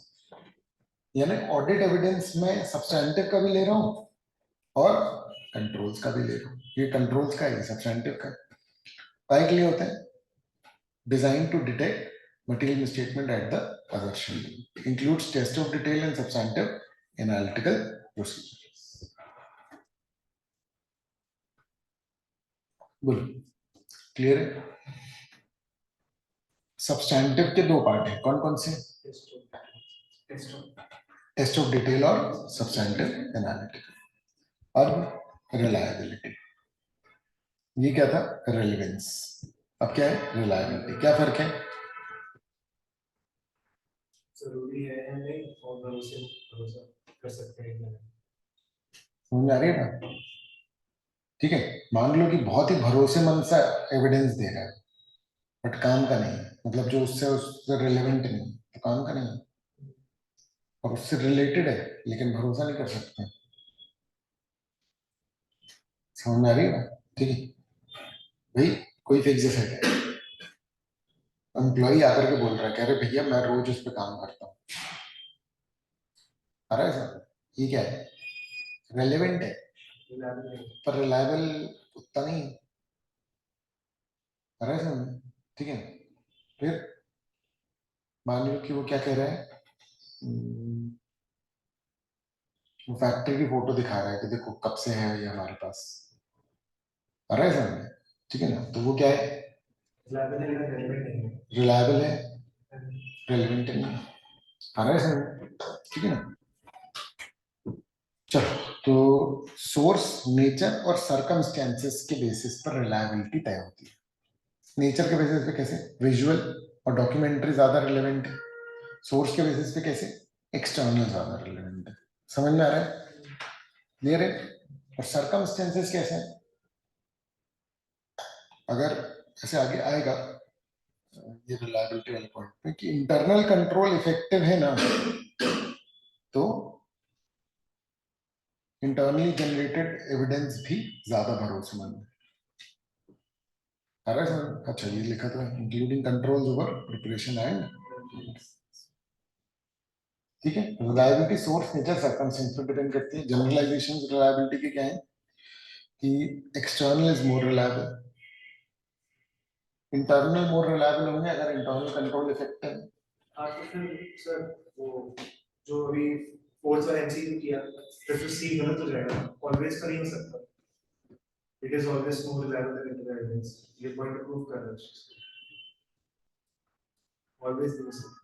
यानी ऑडिट एविडेंस में सब्सटैंटिव का भी ले रहा हूं और कंट्रोल्स का भी ले रहा हूं. ये कंट्रोल्स का है, सब्सटैंटिव का. काय के लिए होता है? Design to detect material misstatement at the assertion level. Includes test of detail and substantive analytical procedures. बोलो, क्लियर है? सब्सटैंटिव के दो पार्ट है. कौन कौन से? टेस्ट ऑफ डिटेल और सब्सटैंटिव एनालिटिकल. और रिलायबिलिटी. ये क्या था? रेलेवेंस. अब क्या है? रिलायबिलिटी. क्या फर्क है? जरूरी है या नहीं और भरोसा कर सकते हैं. समझ आ रही है ना? ठीक है. मान लो कि बहुत ही भरोसेमंद सा एविडेंस दे रहा है बट काम का नहीं है. मतलब जो उससे रिलेवेंट नहीं है तो काम का नहीं है. और उससे रिलेटेड है लेकिन भरोसा नहीं कर सकते. समझ में आ रही है ना? ठीक है भाई. कोई फिक्स सेट है. एम्प्लॉय आकर के बोल रहा है, कह रहे भैया मैं रोज उस पर काम करता हूँ. आ रहा है सर? ये क्या है? रेलेवेंट है पर रिलायबल उतना नहीं है. आ रहा है सर? ठीक है. फिर मान लो कि वो क्या कह रहा है, वो फैक्ट्री की फोटो दिखा रहा है कि देखो कब से है ये हमारे पास. आ रहा है समझ? ठीक है ना. तो वो क्या है? रिलायबल है, रेलिवेंट नहीं है. आ रहा है समझ? ठीक है ना. चलो, तो सोर्स, नेचर और सरकमस्टेंसेस के बेसिस पर रिलायबिलिटी तय होती है. नेचर के बेसिस पे कैसे? विजुअल और डॉक्यूमेंट्री ज्यादा रिलेवेंट है. सोर्स के बेसिस पे कैसे? एक्सटर्नल ज्यादा रिलेवेंट है. समझ में आ रहा है? क्लियर है? और सरकमस्टेंसेस कैसे? अगर ऐसे आगे आएगा ये रिलायबिलिटी वाले पॉइंट पे कि इंटरनल कंट्रोल इफेक्टिव है ना, तो इंटरनली जनरेटेड एविडेंस भी ज्यादा भरोसेमंद है. अच्छा ये लिखा था including controls over preparation and. ठीक है. रिलायबिलिटी सोर्स, नेचर, सर्कमस्टेंस पर डिपेंड करती है. जनरलाइजेशंस रिलायबिलिटी के क्या है कि external is more reliable, internal more reliable होंगे अगर इंटरनल कंट्रोल इफेक्टिव है. हाँ तो फिर सर वो जो अभी फोर्स वाला एमसीक्यू किया फिर तो सी गलत हो जाएगा. ऑलवेज कर ही नहीं सकता. It is always more reliable then internal evidence. ये पॉइंट प्रूव कर रहा है. ऑलवेज नहीं हो सकता.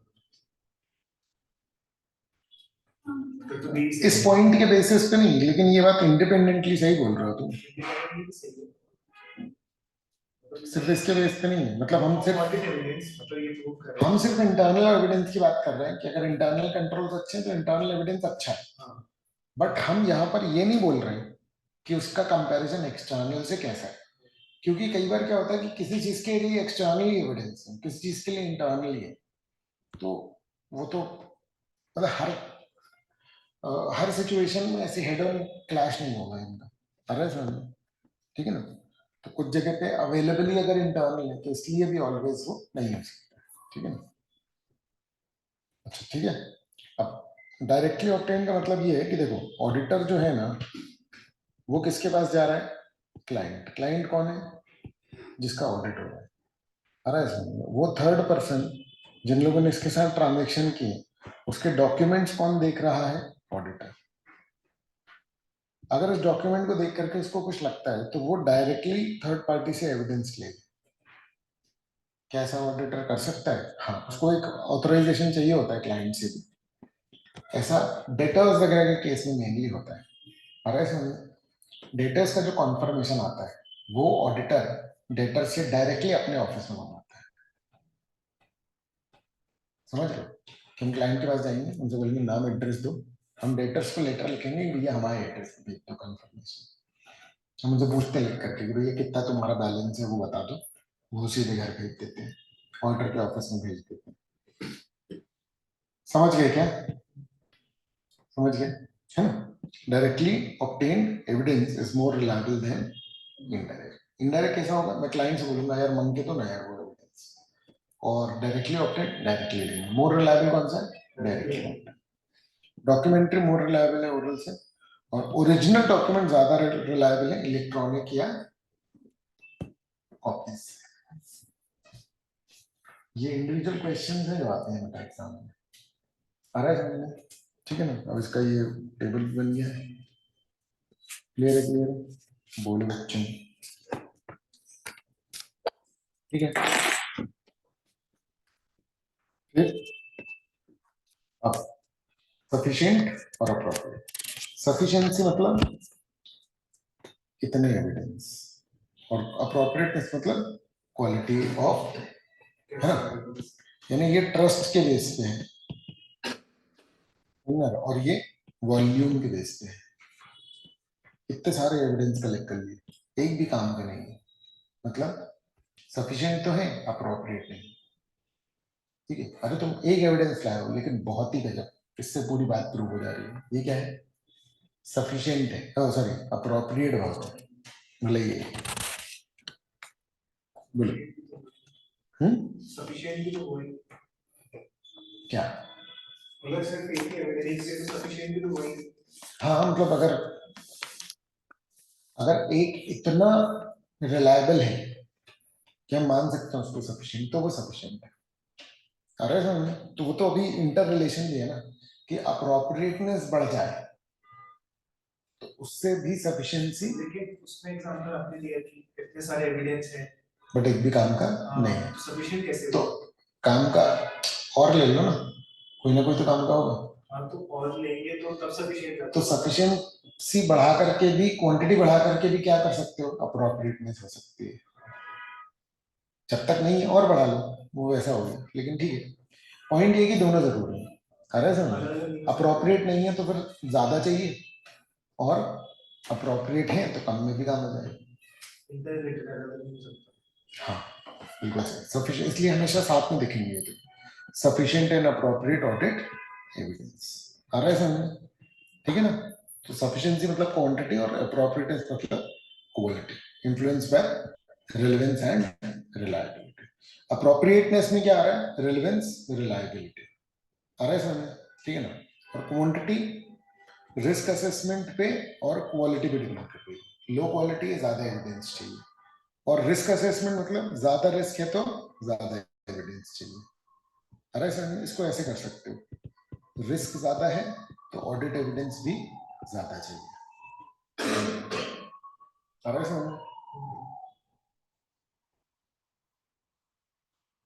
इस पॉइंट के बेसिस पे नहीं, लेकिन ये बात इंडिपेंडेंटली सही बोल रहे हो तुम. सिर्फ इसके बेस पे नहीं है. मतलब हम सिर्फ इंटरनल एविडेंस की बात कर रहे हैं कि अगर इंटरनल कंट्रोल्स अच्छे हैं तो इंटरनल एविडेंस अच्छा है. बट हम यहाँ पर ये नहीं बोल रहे कि उसका कंपैरिजन एक्सटर्नल से कैसा है. क्योंकि कई बार क्या होता है कि किसी चीज के लिए एक्सटर्नल एविडेंस है, किसी चीज के लिए इंटरनल है. तो वो तो मतलब हर सिचुएशन में ऐसे हेड ऑन क्लैश नहीं होगा इनका. अरे सर ठीक है ना. तो कुछ जगह पे अवेलेबली अगर इंटरनल है तो इसलिए भी ऑलवेज वो नहीं हो सकता. ठीक है ना. अच्छा ठीक है. अब डायरेक्टली ऑब्टेन का मतलब ये है कि देखो ऑडिटर जो है ना वो किसके पास जा रहा है? क्लाइंट. क्लाइंट कौन है? जिसका ऑडिट हो रहा है. अरे वो थर्ड पर्सन जिन लोगों ने इसके साथ ट्रांजेक्शन किए उसके डॉक्यूमेंट्स कौन देख रहा है? ऑडिटर। अगर इस डॉक्यूमेंट को देख करके इसको कुछ लगता है तो वो डायरेक्टली थर्ड पार्टी से एविडेंस ले। क्या ऐसा ऑडिटर कर सकता है? हाँ, उसको एक ऑथराइजेशन चाहिए होता है क्लाइंट से भी। ऐसा डेटर्स वगैरह के केस में मेनली होता है। और ऐसे डेटर्स का जो कॉन्फर्मेशन आता है वो ऑडिटर डेटर से डायरेक्टली अपने ऑफिस में मंगाता है। समझ रहे हो? कि हम क्लाइंट के पास जाएंगे, उनसे बोलेंगे नाम एड्रेस दो, हम डेटर्स को लेटर लिखेंगे कि भैया हमारे एड्रेस पे भेज दो कन्फर्मेशन। हम उनसे पूछते हैं लिख करके कि भैया कितना तुम्हारा बैलेंस है वो बता दो, वो सीधे घर भेज देते हैं, ऑर्डर के ऑफिस में भेज देते हैं। समझ गए क्या? समझ गए है ना? Directly obtained evidence is more reliable then indirect. Indirect कैसा होगा? मैं क्लाइंट से बोलूंगा यार मांग के तो ना यार वो एविडेंस, और डायरेक्टली ऑब्टेन्ड डायरेक्टली लेंगे। मोर रिलायबल कौन सा है? डायरेक्टली। डॉक्यूमेंट्री मोर रिलायबल है ओरल से, और ओरिजिनल डॉक्यूमेंट ज्यादा रिलायबल है इलेक्ट्रॉनिक या कॉपीज। ये इंडिविजुअल क्वेश्चंस है जो आते हैं बेटा एग्जाम में। आ रहा है समझ में? ठीक है ना? अब इसका ये टेबल बन गया है। क्लियर है? क्लियर है? बोले बच्चों। ठीक है। फिर अब सफिशिएंट और अप्रोप्रिएट। सफिशिएंसी मतलब कितने एविडेंस, और अप्रोप्रिएटनेस मतलब क्वालिटी ऑफ, है ना? यानी ये ट्रस्ट के बेस पे है और ये वॉल्यूम के बेस पे है। इतने सारे एविडेंस कलेक्ट कर लिए, एक भी काम का नहीं है, मतलब सफिशिएंट तो है, अप्रोप्रिएट नहीं। ठीक है? अरे तुम एक एविडेंस लाए हो लेकिन बहुत ही गजब, इससे पूरी बात प्रूव हो जा रही है। ये क्या है? सफिशिएंट है, सॉरी अप्रोप्रिएट बहुत है। मतलब ये बोलो। सफिशिएंट भी तो वही क्या? मतलब सिर्फ एक ही एविडेंस से तो सफिशिएंट भी तो वही। हाँ मतलब अगर अगर एक इतना रिलायबल है कि हम मान सकते हैं उसको सफिशिएंट, तो वो सफिशिएंट है। अरे समझ, तो वो तो अभी इंटर रिलेशन भी है ना, कि अप्रोप्रिएटनेस बढ़ जाए तो उससे भी सफिशिएंसी। लेकिन उसमें एग्जांपल आपने दिया कि इतने सारे एविडेंस हैं बट एक भी काम का नहीं, सफिशिएंट कैसे? तो काम का और ले लो ना, कोई ना कोई तो काम का होगा। हाँ तो और लेंगे तो तब सफिशिएंट। तो सफिशिएंसी बढ़ा करके भी, क्वांटिटी बढ़ा करके भी क्या कर सकते हो? अप्रोप्रिएटनेस हो सकती है। जब तक नहीं है और बढ़ा लो, वो वैसा हो गया। लेकिन ठीक है, पॉइंट ये कि दोनों जरूरी है। अरे समझ, अप्रोप्रिएट नहीं है तो फिर ज्यादा चाहिए, और अप्रोप्रिएट है तो कम में भी काम हो जाएगा। हाँ बिल्कुल सही। सफिशिएंट इसलिए हमेशा साथ में दिखेंगे ये, sufficient and appropriate audit evidence. आ रहा है समझ? ठीक है ना? तो सफिशिएंसी मतलब क्वांटिटी और अप्रोप्रिएटनेस मतलब quality, influence by relevance and reliability. Appropriateness में क्या आ रहा है? Relevance, reliability. आ रहा है समझ? ठीक है ना? और क्वांटिटी रिस्क असेसमेंट पे और क्वालिटी पे डिपेंड कर रही है। लो क्वालिटी है, ज्यादा एविडेंस चाहिए, और रिस्क असेसमेंट मतलब ज्यादा रिस्क है तो ज्यादा एविडेंस चाहिए। अरे सर इसको ऐसे कर सकते हो, रिस्क ज्यादा है तो ऑडिट एविडेंस भी ज्यादा चाहिए। अरे सर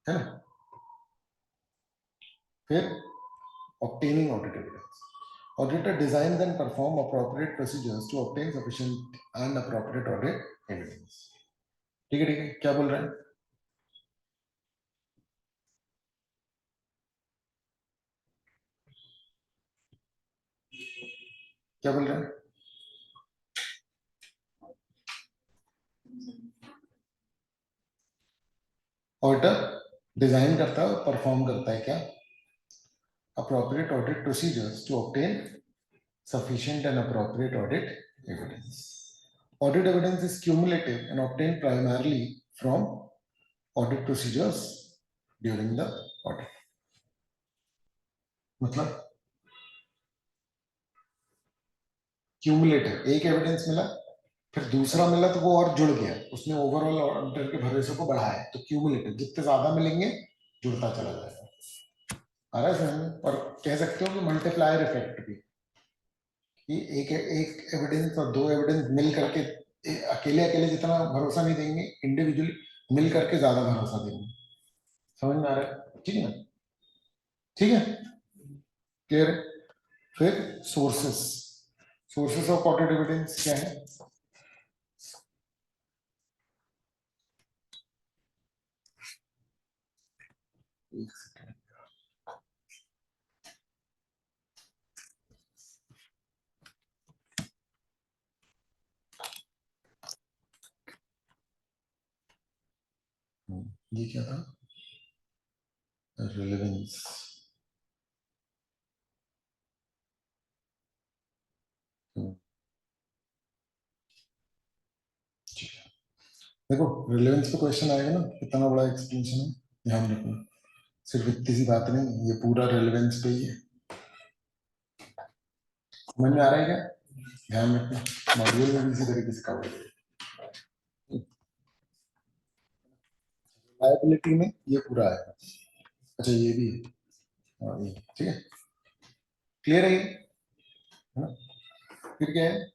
है ना? फिर obtaining audit evidence. Auditor designs and perform appropriate procedures to obtain sufficient and appropriate audit evidence. ठीक है? ठीक है, क्या बोल रहे हैं? क्या बोल रहे हैं? ऑडिटर डिजाइन करता है और परफॉर्म करता है क्या? appropriate audit procedures to obtain sufficient and appropriate audit evidence. Audit evidence is cumulative and obtained primarily from audit procedures during the audit. मतलब क्यूमुलेटिव, एक एविडेंस मिला फिर दूसरा मिला तो वो और जुड़ गया, उसने ओवरऑल ऑर्डर के भरोसे को बढ़ाया, तो क्यूमुलेटिव जितने ज्यादा मिलेंगे जुड़ता चला जाएगा। आ रहा है समझ में? और कह सकते हो कि मल्टीप्लायर इफेक्ट भी, कि एक एक एविडेंस और दो एविडेंस मिल करके अकेले अकेले जितना भरोसा नहीं देंगे, इंडिविजुअली मिल करके ज्यादा भरोसा देंगे। समझ में आ रहा है? ठीक है ना? ठीक है, क्लियर है? फिर sources, sources of ordered evidence क्या है? एक सेकंड, ये क्या था? रिलेवेंस। देखो रिलेवेंस पे क्वेश्चन आएगा ना, कितना बड़ा एक्सटेंशन है, ध्यान रखना। सिर्फ इतनी सी बात नहीं, ये पूरा रेलेवेंस पे ही है। समझ में आ रहा है क्या? ध्यान रखना, मॉड्यूल में भी इसी तरीके से कवर करें। लायबिलिटी में ये पूरा है। अच्छा ये भी है, हाँ ये ठीक है, क्लियर है ये, है ना? फिर क्या है?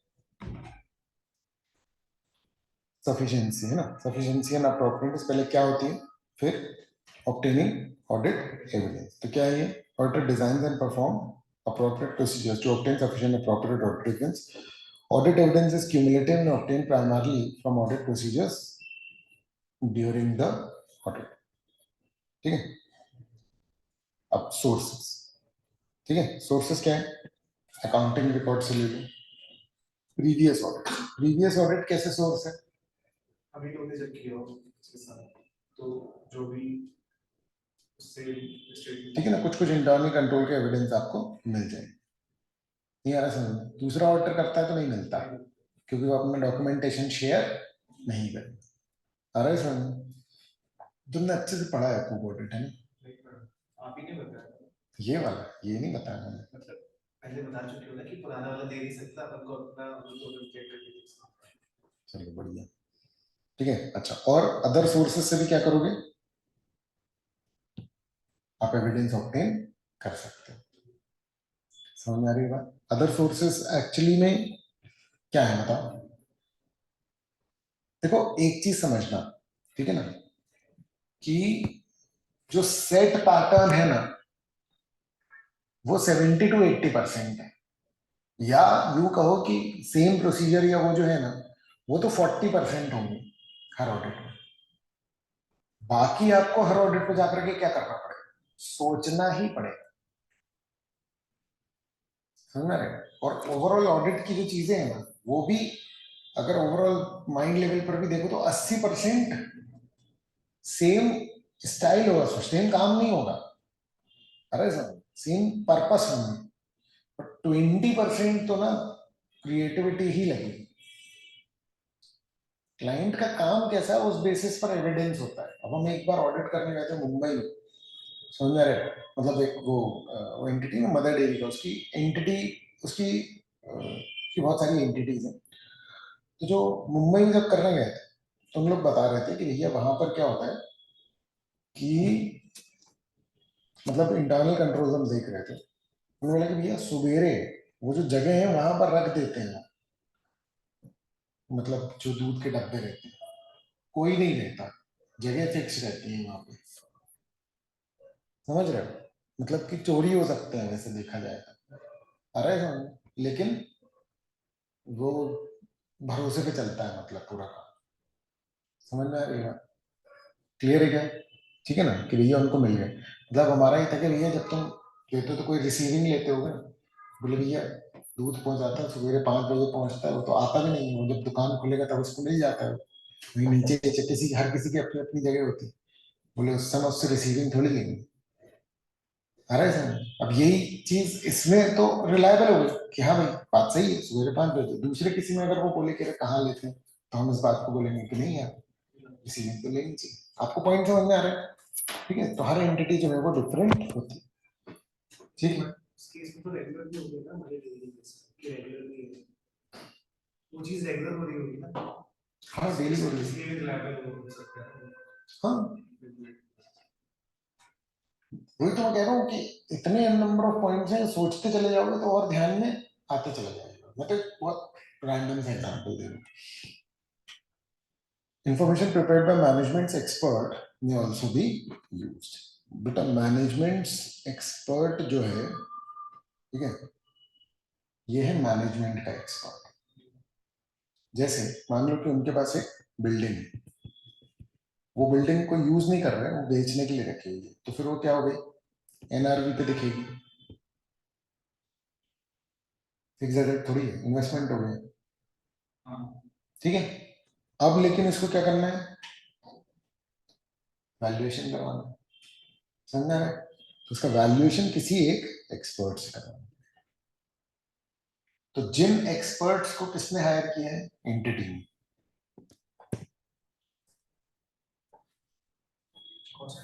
सफिशिएंसी है ना, सफिशिएंसी एंड अप्रोप्रिएटनेस पहले क्या होती है, फिर ऑब्टेनिंग ऑडिट एविडेंस। तो क्या है ये? Auditor design and perform appropriate procedures to obtain sufficient appropriate audit evidence. Audit evidence is cumulative and obtained primarily from audit procedures during the audit. ठीक है, अब सोर्सेस, ठीक है, सोर्सेस क्या है? अकाउंटिंग रिकॉर्ड से ले लो, प्रीवियस ऑडिट, प्रीवियस ऑडिट कैसे सोर्स है? अभी लोगों ने जब किया हो उसके साथ, तो जो भी उससे, ठीक है ना, कुछ कुछ इंटरनल कंट्रोल के एविडेंस आपको मिल जाएंगे। नहीं आ रहा समझ में? दूसरा ऑडिटर करता है तो नहीं मिलता, क्योंकि वो अपना डॉक्यूमेंटेशन शेयर नहीं करता। आ रहा है समझ में? तुमने अच्छे से पढ़ा है आपको ऑडिट, है ना? आप ही ने बताया ये वाला, ये नहीं बताया मैंने, मतलब पहले बता चुके हो ना कि पुराना वाला दे नहीं सकता अपन को, अपना चेक करके दे सकता। चलो बढ़िया, ठीक है। अच्छा, और अदर सोर्सेस से भी क्या करोगे आप? एविडेंस ऑब्टेन कर सकते हो। समझ में आ रही है बात? अदर सोर्सेस एक्चुअली में क्या है बताओ? देखो एक चीज समझना, ठीक है ना, कि जो सेट पैटर्न है ना, वो 70 to 80% है, या यू कहो कि सेम प्रोसीजर या वो जो है ना, वो तो 40% होंगे हर ऑडिट में। बाकी आपको हर ऑडिट पे जाकर के क्या करना पड़ेगा? सोचना ही पड़ेगा। समझ रहे हैं? और ओवरऑल ऑडिट की जो चीजें हैं ना, वो भी अगर ओवरऑल माइंड लेवल पर भी देखो तो 80% सेम स्टाइल होगा, सेम काम नहीं होगा, अरे सर सेम पर्पस होंगे, बट 20% तो ना क्रिएटिविटी ही लगेगी। क्लाइंट का काम कैसा है उस बेसिस पर एविडेंस होता है। अब हम एक बार ऑडिट करने गए थे मुंबई में, समझ में आ रहा है? मतलब एक वो एंटिटी ना, मदर डेयरी का, उसकी एंटिटी, उसकी की बहुत सारी एंटिटीज हैं। तो जो मुंबई में जब करने गए थे तो हम लोग बता रहे थे कि भैया वहां पर क्या होता है कि मतलब इंटरनल कंट्रोल हम देख रहे थे। उन्होंने बोला कि भैया सवेरे वो जो जगह है वहां पर रख देते हैं, मतलब जो दूध के डब्बे रहते हैं, कोई नहीं रहता, जगह फिक्स रहती है वहां पे। समझ रहे हो? मतलब कि चोरी हो सकते हैं वैसे देखा जाए, अरे समझ, लेकिन वो भरोसे पे चलता है, मतलब पूरा काम। समझ में आ रही है? क्लियर है क्या? ठीक है ना, कि भैया उनको मिल गए। मतलब हमारा ही था कि भैया जब तुम लेते हो तो कोई रिसीविंग लेते होगे ना, बोले भैया दूध पहुंच जाता है सवेरे 5 बजे पहुंचता है, वो तो आता भी नहीं है, वो जब दुकान खुलेगा तब उसको मिल जाता है। वही नीचे नीचे किसी, हर किसी की अपनी अपनी जगह होती है, बोले उस समय उससे रिसीविंग थोड़ी लेंगे। अरे सर अब यही चीज इसमें तो रिलायबल हो गई कि हाँ भाई बात सही है, सवेरे 5 बजे। दूसरे किसी में अगर वो बोले कि कहाँ लेते हैं, तो हम इस बात को बोलेंगे कि नहीं यार रिसीविंग तो लेनी चाहिए। आपको पॉइंट समझ में आ रहा है? ठीक है, तो हर एंटिटी जो है वो डिफरेंट होती है। ठीक है, इस केस में तो रेगुलर भी हो गया ना, हमारे डेली बेसिस पे रेगुलर नहीं है।
वो चीज रेगुलर हो रही होगी ना।
हाँ डेली हो रही है।
इसलिए रिलायबल हो सकता है।
हाँ वही तो मैं कह रहा हूँ कि इतने नंबर ऑफ पॉइंट्स हैं, सोचते चले जाओगे तो और ध्यान में आते चले जाएगा। मैं तो एक बहुत रैंडम सा एग्जांपल दे रहा हूँ। Information prepared by managements expert may also be used। बेटा मैनेजमेंट्स एक्सपर्ट जो है, ठीक है, ये है मैनेजमेंट का एक्सपर्ट। जैसे मान लो कि उनके पास एक बिल्डिंग है, वो बिल्डिंग को यूज नहीं कर रहे हैं, वो बेचने के लिए रखी हुई है, तो फिर वो क्या हो गई, एनआरवी पे दिखेगी। फिक्स्ड रेट थोड़ी है, इन्वेस्टमेंट हो गई। ठीक है, अब लेकिन इसको क्या करना है, वैल्यूएशन करवाना है। समझा है? तो उसका वैल्यूएशन किसी एक एक्सपर्ट से करवाना है। तो जिन एक्सपर्ट्स को किसने हायर किया है, एंटिटी ने।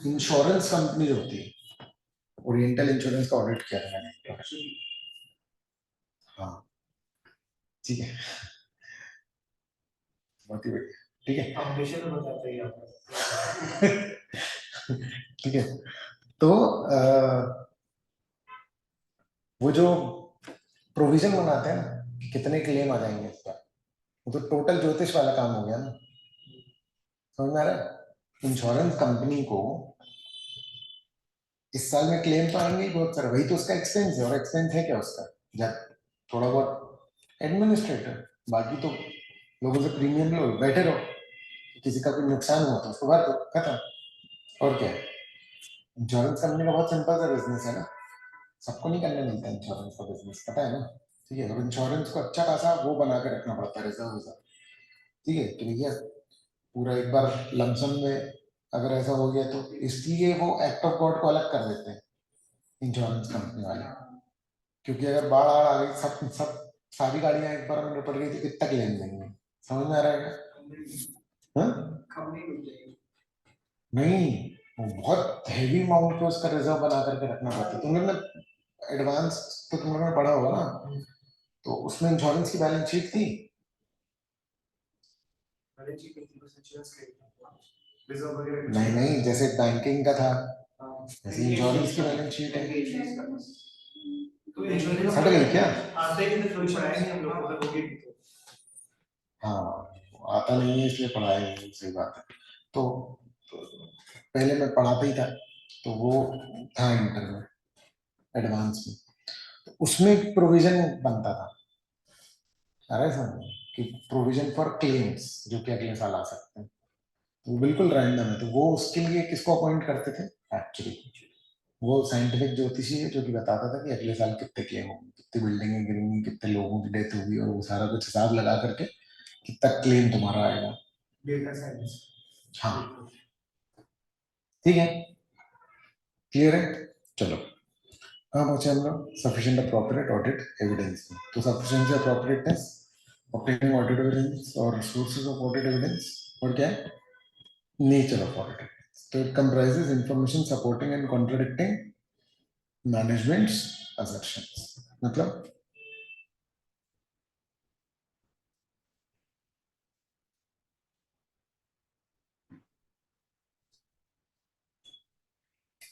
इंश्योरेंस कंपनी जो होती है, ओरिएंटल इंश्योरेंस का ऑडिट किया था मैंने। हाँ ठीक है, बहुत ही बढ़िया। ठीक है,
फाउंडेशन में बताते हैं आपको।
ठीक है। तो वो जो प्रोविजन बनाते हैं ना कि कितने क्लेम आ जाएंगे इस पर, वो तो टोटल ज्योतिष वाला काम हो गया ना। समझ में आ रहा है? इंश्योरेंस कंपनी को इस साल में क्लेम तो आएंगे ही बहुत सारे, वही तो उसका एक्सपेंस है। और एक्सपेंस है क्या उसका, जब थोड़ा बहुत एडमिनिस्ट्रेटर, बाकी तो लोगों से प्रीमियम लो, बैठे रहो, किसी का कोई नुकसान हुआ तो उसको भर दो, खत्म। और क्या है, इंश्योरेंस कंपनी का बहुत सिंपल सा बिजनेस है ना, सबको नहीं करने मिलता इंश्योरेंस का बिजनेस, पता है ना। ठीक है, और इंश्योरेंस को अच्छा खासा वो बना के रखना पड़ता है, रिजर्व रिजर्व। ठीक है, कि भैया पूरा एक बार लमसम में अगर ऐसा हो गया तो, इसलिए वो एक्ट ऑफ गॉड को अलग कर देते हैं इंश्योरेंस कंपनी वाले। क्योंकि अगर बाढ़ आड़ आ गई, सब सब सारी गाड़ियां एक बार में निपट गई तो कितना क्लेम देंगे। समझ में आ रहा है क्या? हाँ? नहीं, वो बहुत हैवी अमाउंट पे उसका रिजर्व बना करके रखना पड़ता है। तुमने एडवांस तो तुम लोगों ने पढ़ा होगा ना, तो उसमें इंश्योरेंस की बैलेंस शीट थी। नहीं नहीं, जैसे बैंकिंग का था, जैसे इंश्योरेंस की बैलेंस शीट है। हट गई क्या? हाँ, आता नहीं है इसलिए पढ़ाया नहीं, सही बात है। तो पहले मैं पढ़ाता ही था, तो वो था इंटर में, एडवांस में, तो उसमें एक प्रोविजन बनता था, अरे समझ, कि प्रोविजन फॉर क्लेम्स जो कि अगले साल आ सकते हैं। वो बिल्कुल रैंडम है, तो वो उसके लिए किसको अपॉइंट करते थे, एक्चुअली वो साइंटिफिक ज्योतिषी है जो कि बताता था कि अगले साल कितने क्लेम होंगे, कितनी बिल्डिंगें गिरेंगी, कितने लोगों की डेथ होगी, और वो सारा कुछ हिसाब लगा करके कितना क्लेम तुम्हारा आएगा। Data science. हाँ ठीक है, क्लियर है। चलो हाँ पहुंचे हम लोग सफिशिएंट अप्रोप्रिएट ऑडिट एविडेंस में। तो sufficiency appropriateness, obtaining audit evidence और सोर्सेज ऑफ ऑडिट एविडेंस, और क्या है, नेचर ऑफ ऑडिट एविडेंस। तो it comprises information supporting and contradicting managements assertions. मतलब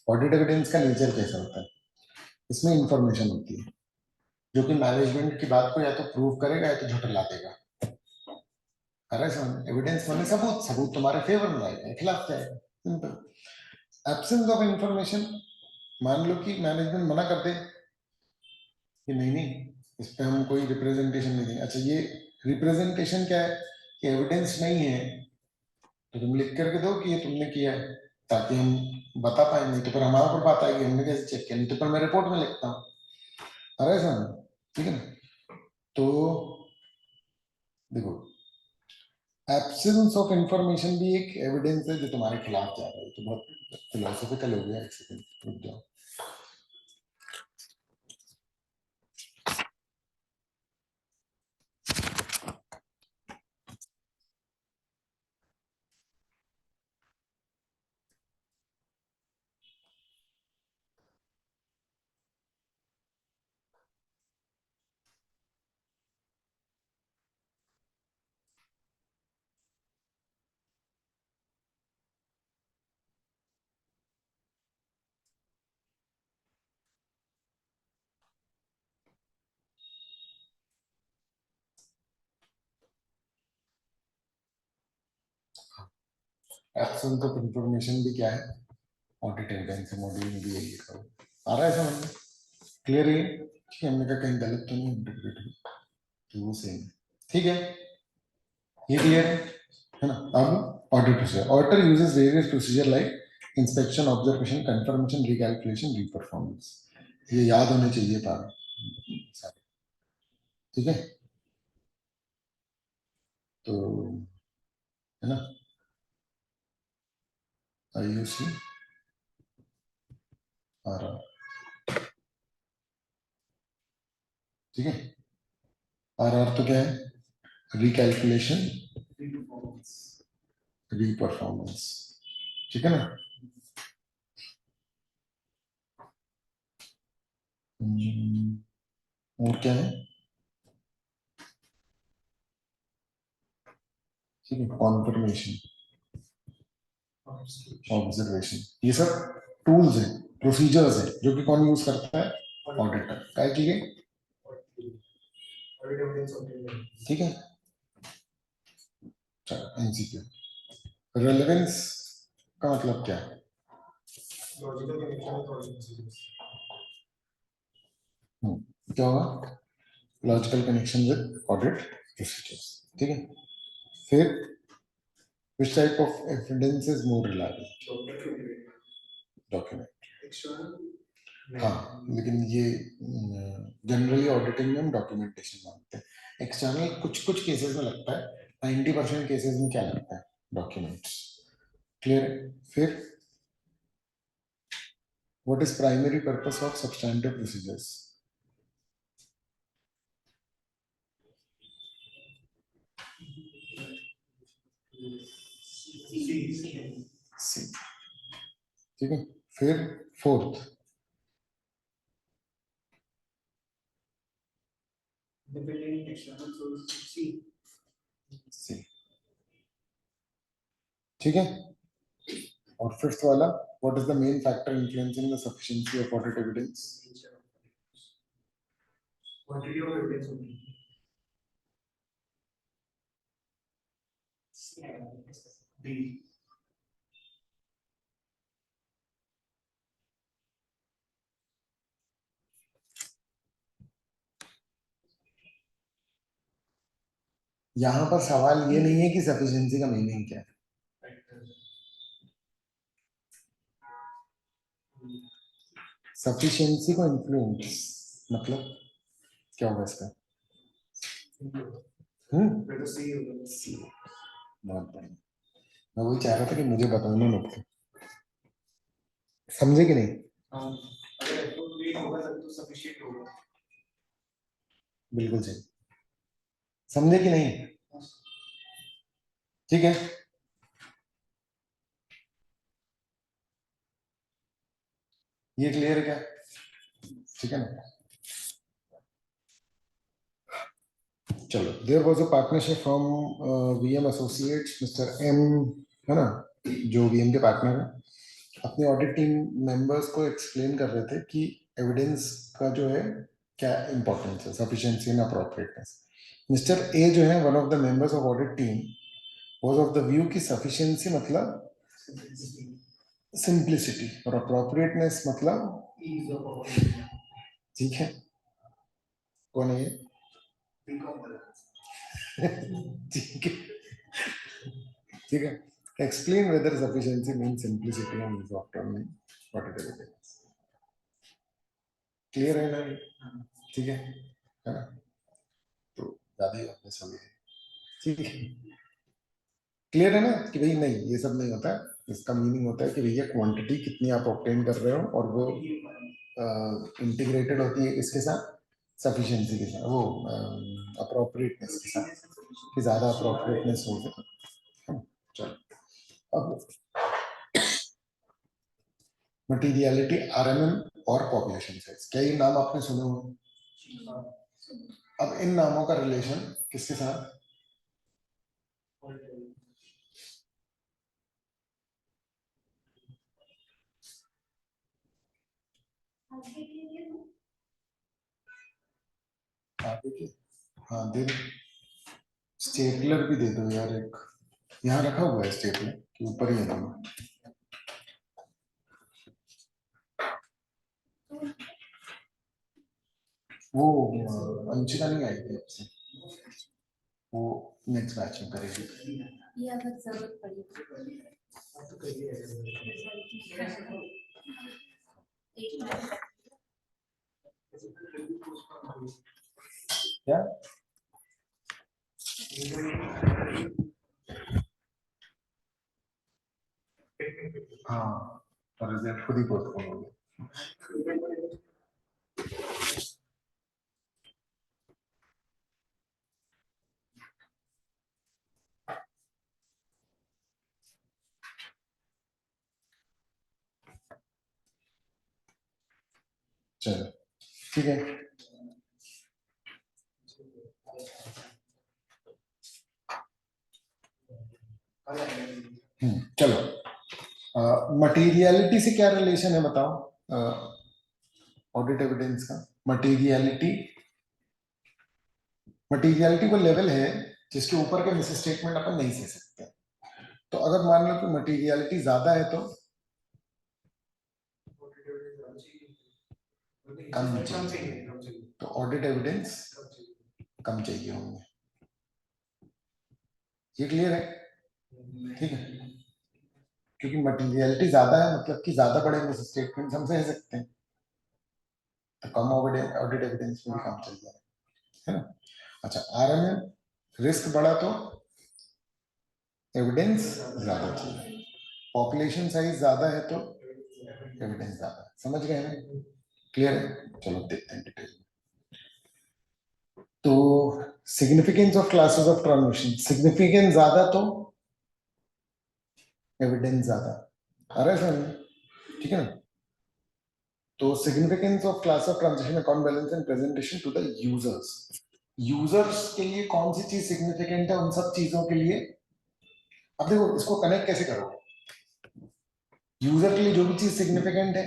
ऑडिट एविडेंस का नेचर कैसा होता है, इसमें इंफॉर्मेशन होती है जो कि मैनेजमेंट की बात को या तो प्रूव करेगा या तो झुठला देगा। अरे समझ, एविडेंस माने सबूत, सबूत तुम्हारे फेवर में जाएगा या खिलाफ जाएगा, सिंपल। एब्सेंस ऑफ इंफॉर्मेशन, मान लो कि मैनेजमेंट मना कर दे कि नहीं नहीं, इस पे हम कोई रिप्रेजेंटेशन नहीं देंगे। अच्छा, ये रिप्रेजेंटेशन क्या है, कि एविडेंस नहीं है तो तुम लिख करके दो कि ये तुमने किया है, ताकि हम बता पाए, नहीं तो फिर हमारा ऊपर बात आएगी हमने कैसे चेक किया, नहीं तो फिर मैं रिपोर्ट में लिखता हूँ। अरे समझ, ठीक है ना। तो देखो, एब्सेंस ऑफ इंफॉर्मेशन भी एक एविडेंस है जो तुम्हारे खिलाफ जा रहा है। तो बहुत फिलोसॉफिकल हो गया, एक सेकंड रुक जाओ। एब्सेंस ऑफ इंफॉर्मेशन भी क्या है, ऑडिट एविडेंस है, मॉड्यूल में भी यही लिखा हुआ आ रहा है समझ में, क्लियर है कि हमने कहा कहीं गलत तो नहीं इंटरप्रेट हुआ, तो वो सेम है, ठीक है, ये क्लियर है ना। अब audit procedure, auditor uses various procedure like inspection, observation, confirmation, recalculation, reperformance, ये याद होने चाहिए पार सारे, ठीक है, तो है ना, आईयूसी आर, ठीक है, आर तो क्या है, रिकैलकुलेशन, रीपरफॉर्मेंस, ठीक है ना। और क्या है, ठीक है, कॉन्फर्मेशन, ऑब्जर्वेशन, ये सब टूल्स हैं, प्रोसीजर्स हैं जो कि कौन यूज करता है, ऑडिटर, क्या की गई, ठीक है। चलो एमसीक्यू, रेलेवेंस का मतलब क्या है, क्या होगा, logical connection with audit procedures, ठीक है। फिर which type of evidence is more reliable, document, हाँ लेकिन ये जनरली ऑडिटिंग में हम डॉक्यूमेंटेशन मांगते हैं, एक्सटर्नल कुछ कुछ केसेस में लगता है, 90% केसेस में क्या लगता है, डॉक्यूमेंट्स, क्लियर है। फिर what is primary purpose of substantive procedures, C, ठीक है। फिर फोर्थ, सी, ठीक है। और फिफ्थ वाला, what is the main factor influencing the sufficiency of audit evidence,
quantity of evidence only. D.
यहां पर सवाल ये नहीं है कि सफिशिएंसी का मीनिंग क्या है, सफिशिएंसी को इन्फ्लुएंस मतलब क्या होगा इसका, सी, बहुत बढ़िया, मैं वही चाह रहा था कि मुझे बताना ना पड़े, समझे कि नहीं,
अगर एप्रोच वेट होगा तब तो सफिशिएंट होगा,
बिल्कुल सही, समझे कि नहीं, ठीक है। ये क्लियर है क्या, ठीक है ना। चलो, there was a partnership from VM associates, mister M, है ना, जो वीएम के पार्टनर है, अपनी ऑडिट टीम मेंबर्स को एक्सप्लेन कर रहे थे कि एविडेंस का जो है क्या इंपॉर्टेंस है, sufficiency and appropriateness. Mister A जो है one of the members of audit team was of the view कि सफिशिएंसी मतलब सिंप्लिसिटी और अप्रोप्रिएटनेस मतलब
ease of operation.
ठीक है, कौन है ये, ठीक है, ठीक है, explain whether sufficiency mean simplicity and use of term in what it is, clear है ना, ठीक है ना, तो ज्यादा ही अपने समय, ठीक है, क्लियर है ना कि भाई नहीं ये सब नहीं होता है, इसका मीनिंग होता है कि भैया क्वांटिटी कितनी आप ऑब्टेन कर रहे हो और वो इंटीग्रेटेड होती है इसके साथ, सफिशिएंसी के साथ, वो अप्रोप्रिएटनेस के साथ, कि ज्यादा अप्रोप्रिएटनेस हो गया। चलो अब मटीरियलिटी, आरएमएम और पॉपुलेशन साइज, क्या ये नाम आपने सुने हुए, अब इन नामों का रिलेशन किसके साथ, आगे के, हाँ दे दो, स्टेपलर भी दे दो यार, एक यहाँ रखा हुआ है स्टेपलर, ऊपर ही है दोनों। वो अंशिका नहीं आई थी आपसे, वो नेक्स्ट बैच में करेगी।
ये अगर जरूरत पड़ी
क्या हाँ, और रिजल्ट खुद ही पोस्टपोन हो गया। चलो ठीक है। चलो, मटेरियलिटी से क्या रिलेशन है बताओ, ऑडिट एविडेंस का। मटेरियलिटी, मटेरियलिटी वो लेवल है जिसके ऊपर के मिस स्टेटमेंट अपन नहीं दे सकते। तो अगर मान लो कि मटेरियलिटी ज्यादा है तो कम चाहिए, तो ऑडिट एविडेंस कम चाहिए होंगे। ये क्लियर है? ठीक है, क्योंकि मटेरियलिटी ज्यादा है मतलब कि ज्यादा बड़े मिस स्टेटमेंट हम सह सकते हैं, तो कम ऑडिट एविडेंस में भी काम चल जाएगा, है ना। अच्छा, आरएमएम रिस्क बढ़ा तो एविडेंस ज्यादा चाहिए, पॉपुलेशन साइज ज्यादा है तो एविडेंस ज्यादा है। समझ गए हैं? क्लियर है? चलो देखते हैं डिटेल में। तो significance of classes of transition, significance ज्यादा तो एविडेंस ज्यादा। आ रहा है समझ? ठीक है ना। तो significance of class of transition account balance and presentation to the users, users के लिए कौन सी चीज सिग्निफिकेंट है, उन सब चीजों के लिए। अब देखो इसको कनेक्ट कैसे करोगे, यूजर के लिए जो भी चीज सिग्निफिकेंट है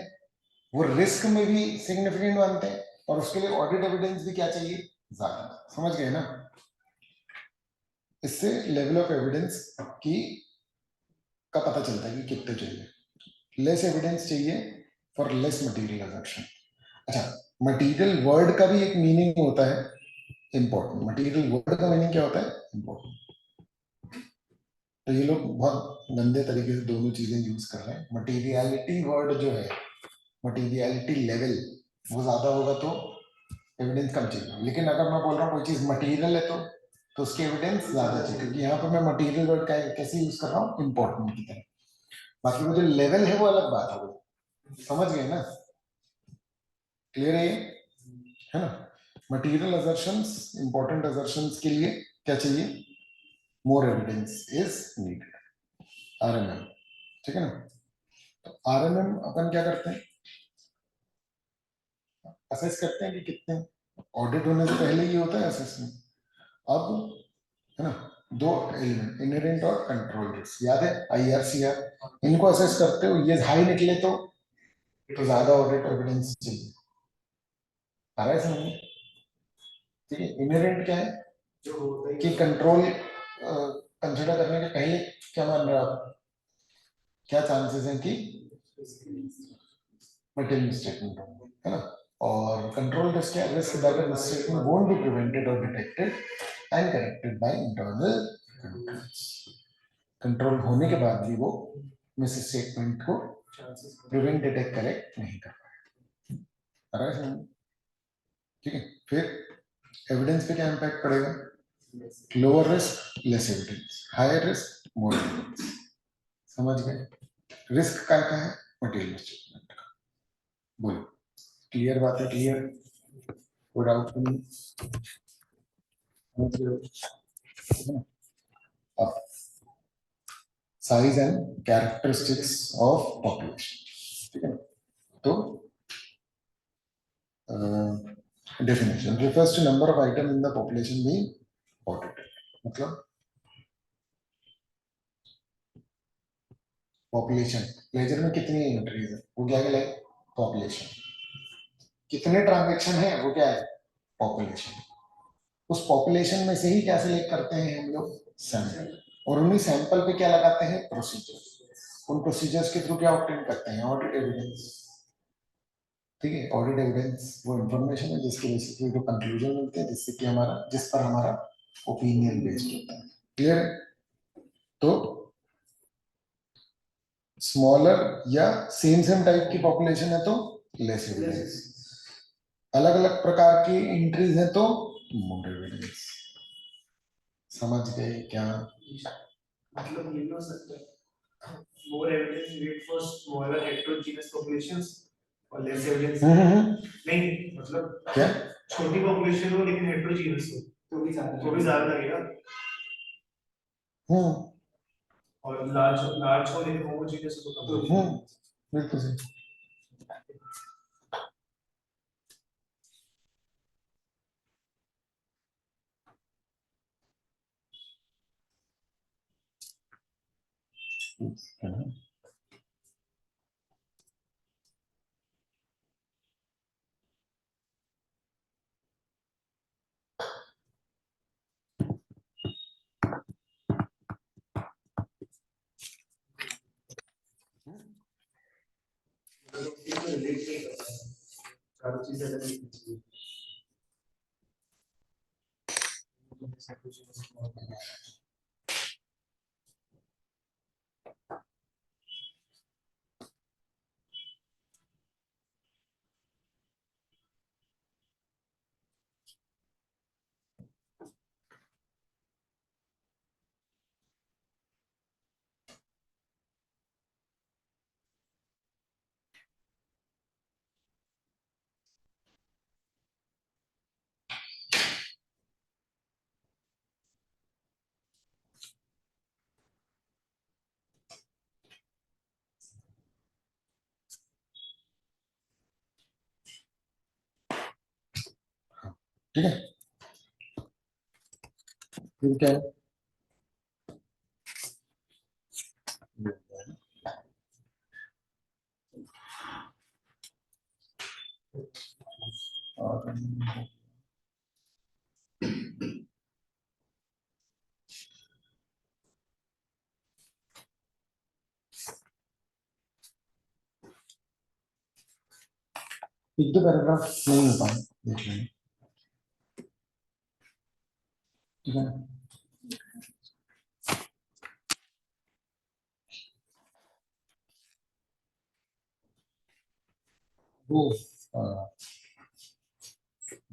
वो रिस्क में भी सिग्निफिकेंट मानते हैं, और उसके लिए ऑडिट एविडेंस भी क्या चाहिए, ज्यादा। समझ गए ना। इससे लेवल ऑफ एविडेंस की का पता चलता है कि कितने चाहिए। लेस एविडेंस चाहिए फॉर लेस मटेरियल अजम्पशन। अच्छा, मटेरियल वर्ड का भी एक मीनिंग होता है इंपॉर्टेंट। मटेरियल वर्ड का मीनिंग क्या होता है, इंपॉर्टेंट। तो ये लोग बहुत गंदे तरीके से दोनों चीजें यूज कर रहे हैं। मटेरियलिटी वर्ड जो है, मटेरियलिटी लेवल वो ज्यादा होगा तो एविडेंस कम चाहिए, लेकिन अगर मैं बोल रहा हूँ कोई चीज मटेरियल है तो उसकी एविडेंस ज्यादा चाहिए, क्योंकि यहाँ पर मैं मटेरियल वर्ड का कैसे यूज कर रहा हूँ, इंपॉर्टेंट की तरह। बाकी वो जो लेवल है वो अलग बात हो गई। समझ गए ना? क्लियर है ना। मटेरियल असर्शंस, इंपॉर्टेंट असर्शंस के लिए क्या चाहिए, मोर एविडेंस इज नीडेड, आरएमएम। ठीक है ना। तो आरएमएम अपन क्या करते हैं, असेस करते हैं कि कितने, ऑडिट होने से पहले ही होता है असेसमेंट। अब है ना, दो एलिमेंट इनहेरेंट और कंट्रोल रिस्क, याद है आईआरसीआर, इनको असेस करते हो, ये हाई निकले तो ज्यादा ऑडिट एविडेंस चाहिए। आ रहा है समझ में? ठीक है, इनहेरेंट क्या है कि कंट्रोल कंसिडर करने के पहले क्या मान रहे हो आप, क्या चांसेस हैं कि मटेरियल स्टेटमेंट होंगे, है ना। और कंट्रोल रिस्क क्या है, risk that a misstatement won't be prevented or detected and corrected by internal controls। Control होने के बाद भी वो मिस स्टेटमेंट को प्रिवेंट, डिटेक्ट, करेक्ट नहीं कर पाए। ठीक है, फिर एविडेंस पे क्या इम्पैक्ट पड़ेगा, lower risk less evidence, higher risk more evidence. समझ गए? रिस्क का क्या है, मटेरियल स्टेटमेंट का। बोलो, क्लियर बात है? क्लियर? कोई डाउट नहीं? Size and characteristics of population. ठीक है, तो definition refers to number of item in the population being audited। मतलब पॉपुलेशन, लेजर में कितनी एंट्रीज है वो क्या कहलाए, पॉपुलेशन। कितने ट्रांजैक्शन है वो क्या है, पॉपुलेशन। उस पॉपुलेशन में से ही क्या सिलेक्ट करते हैं हम लोग, सैंपल, और उन्हीं सैंपल पे क्या लगाते हैं, प्रोसीजर। उन प्रोसीजर्स के थ्रू क्या ऑब्टेन करते हैं? Audit evidence. ठीक है, ऑडिट एविडेंस वो इंफॉर्मेशन है जिसके बेसिस पे जो कंक्लूजन मिलते हैं, जिससे कि हमारा, जिस पर हमारा ओपिनियन बेस्ड होता है। क्लियर है? तो स्मॉलर या सेम सेम टाइप की पॉपुलेशन है तो लेस एविडेंस, अलग अलग प्रकार की एंट्रीज है तो मोर एविडेंस। समझ गए क्या?
मतलब ये हो सकता है more evidence needed for smaller heterogeneous populations और less evidence नहीं, मतलब
क्या?
छोटी पॉपुलेशन हो लेकिन heterogeneous हो तो भी ज्यादा लगेगा, और लार्ज हो लेकिन homogeneous हो तो कम लगेगा।
बिल्कुल सही।
चारों चीजें अलग दिखनी चाहिए।
ठीक है, फिर क्या है? और एक दो पैराग्राफ नहीं हो पाए, देख लेंगे। ठीक है, वो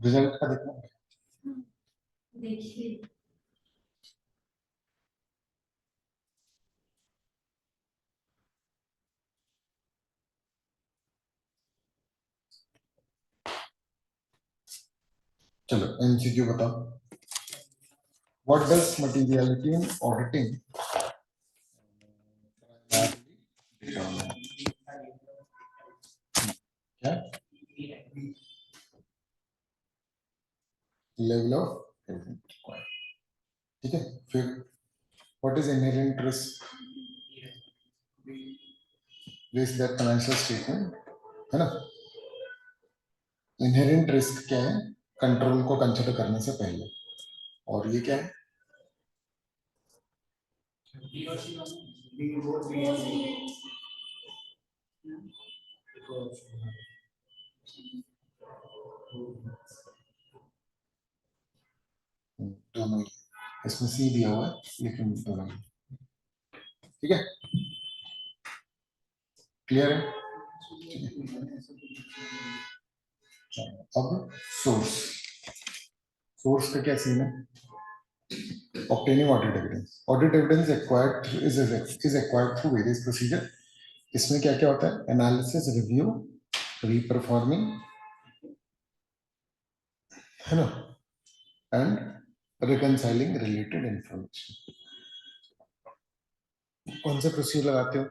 रिजल्ट का देखना।
देखिए
चलो एमसीक्यू बताओ। What does materiality in auditing क्या? Level of evidence. ठीक है, फिर what is inherent risk? This that financial statement, है ना? इनहेरेंट रिस्क क्या है? कंट्रोल को कंसिडर करने से पहले। और ये क्या है? दोनों ही, इसमें सी दिया हुआ है लेकिन दोनों ही। ठीक है, क्लियर है? अब सोर्स, सोर्स का क्या सीन है? obtaining audit evidence, audit evidence acquired is acquired through various procedure। इसमें क्या क्या होता है? एनालिसिस, रिव्यू, रीपरफॉर्मिंग, है ना, एंड रिकंसाइलिंग रिलेटेड इंफॉर्मेशन। कौन से प्रोसीजर लगाते हो?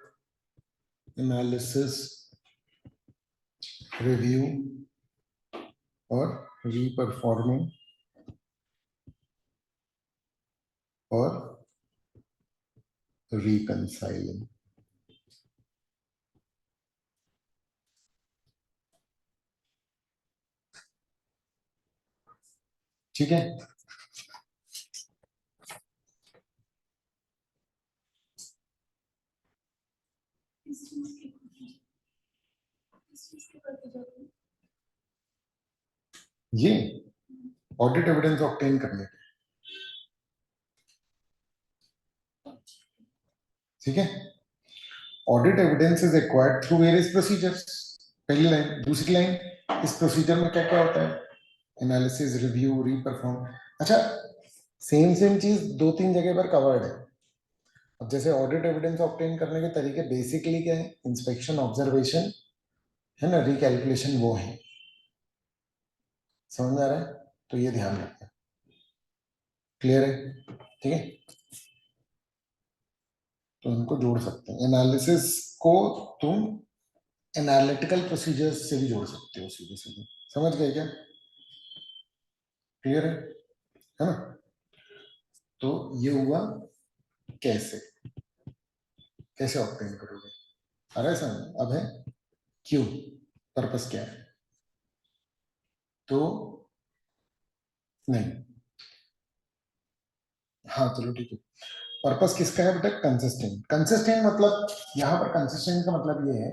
एनालिसिस, रिव्यू और रीपरफॉर्मिंग और रिकंसाइलिंग। ठीक है, ये ऑडिट एविडेंस ऑब्टेन करने के, ठीक है। Audit evidence is acquired through various procedures, पहली लाइन। दूसरी लाइन, इस प्रोसीजर में क्या क्या होता है? Analysis, review, reperform. अच्छा, सेम सेम चीज दो तीन जगह पर कवर्ड है। अब जैसे ऑडिट एविडेंस ऑब्टेन करने के तरीके बेसिकली क्या है? इंस्पेक्शन, ऑब्जर्वेशन, है ना, रिकैलकुलेशन, वो है। समझ में आ रहा है? तो ये ध्यान रखना, क्लियर है? ठीक है, तो इनको जोड़ सकते हैं। एनालिसिस को तुम एनालिटिकल प्रोसीजर्स से भी जोड़ सकते हो सीधे सीधे। समझ गए क्या? क्लियर है ना? तो ये हुआ कैसे, कैसे ऑब्टेन करोगे। अरे समझ, अब है क्यों, पर्पस क्या है। तो नहीं, हाँ चलो ठीक है। पर्पस किसका है बेटा? कंसिस्टेंट। कंसिस्टेंट मतलब, यहाँ पर कंसिस्टेंट का मतलब ये है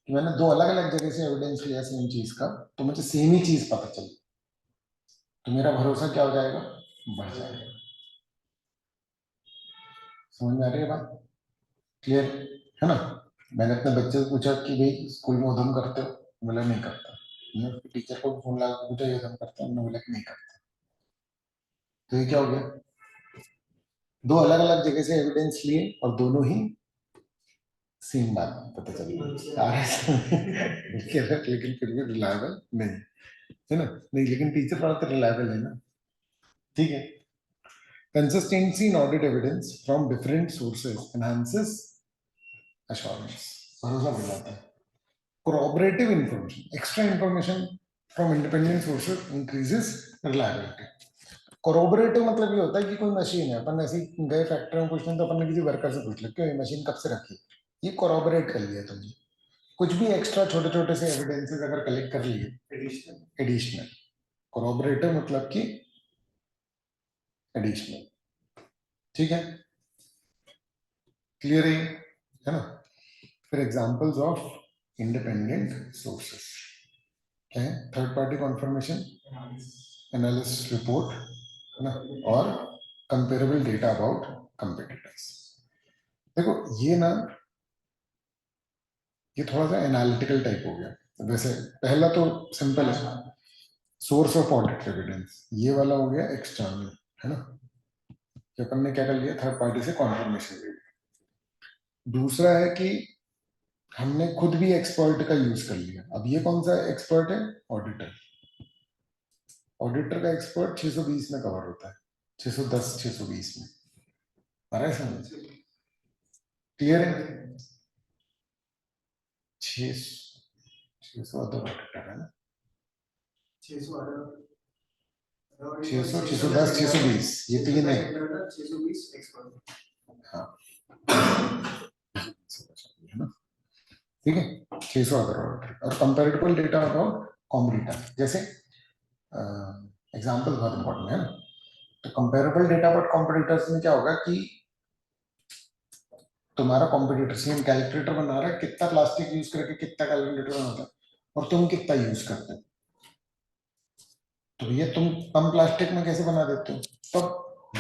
कि मैंने दो अलग अलग जगह से एविडेंस लिया सेम चीज का, तो मुझे सेम ही चीज पता चली, तो मेरा भरोसा क्या हो जाएगा? बढ़ जाएगा। समझ में आ रही है बात? क्लियर है ना? मैंने अपने बच्चे से पूछा कि भाई स्कूल में उधम करते हो? बोला नहीं करता। मैंने उसके टीचर को फोन लगा के पूछा ये उधम करता है? उन्होंने बोला कि नहीं करता। तो ये क्या हो गया? दो अलग अलग जगह से एविडेंस लिए और दोनों ही सेम बात पता चली। लेकिन फिर भी रिलायबल नहीं है ना? नहीं, लेकिन टीचर वाला तो रिलायबल है ना? ठीक है। Consistency in audit evidence from different sources enhances assurance, भरोसा बढ़ जाता है। corroborative information, extra information from independent sources increases reliability. corroborative मतलब ये होता है कि कोई मशीन है, अपन ऐसे ही गए फैक्ट्री में पूछने, तो अपन ने किसी वर्कर से पूछ लिया क्यों ये मशीन कब से रखी, ये corroborate कर लिया तुमने। कुछ भी एक्स्ट्रा छोटे छोटे से एविडेंसेस अगर कलेक्ट कर लिए, एडिशनल। corroborative मतलब कि एडिशनल, ठीक है? क्लियर है ना? फिर एग्जांपल्स ऑफ इंडिपेंडेंट सोर्सेस क्या है? Third party conformation, analysis report, है ना, और कंपेरेबल डेटा अबाउट कंपेटिटर्स। देखो ये ना, ये थोड़ा सा एनालिटिकल टाइप हो गया। वैसे पहला तो सिंपल है, सोर्स ऑफ ऑडिट एविडेंस, ये वाला हो गया एक्सटर्नल, है ना, कि अपन ने क्या कर लिया, थर्ड पार्टी से कॉन्फर्मेशन ले लिया। दूसरा है कि हमने खुद भी एक्सपर्ट का यूज कर लिया। अब ये कौन सा एक्सपर्ट है? ऑडिटर। ऑडिटर का एक्सपर्ट 620 में कवर होता है, 610 620 में। आ रहा है समझ? क्लियर है? 600 अदर ऑडिटर है ना,
600
600 610 620 ये तीन है।
620 एक्सपर्ट।
हाँ, है ना? ठीक है, 600 अदर ऑडिटर और कंपेरेटिबल डेटा अबाउट कॉम्पिटिटर। जैसे एग्जांपल बहुत इंपॉर्टेंट है ना, तो कंपेरेबल डेटा अबाउट कॉम्पिटिटर्स में क्या होगा कि तुम्हारा कॉम्पिटिटर सेम कैलकुलेटर बना रहा है, कितना प्लास्टिक यूज करके कितना कैलकुलेटर बनाता है, और तुम कितना यूज करते हो, तो ये तुम कम प्लास्टिक में कैसे बना देते हो? तो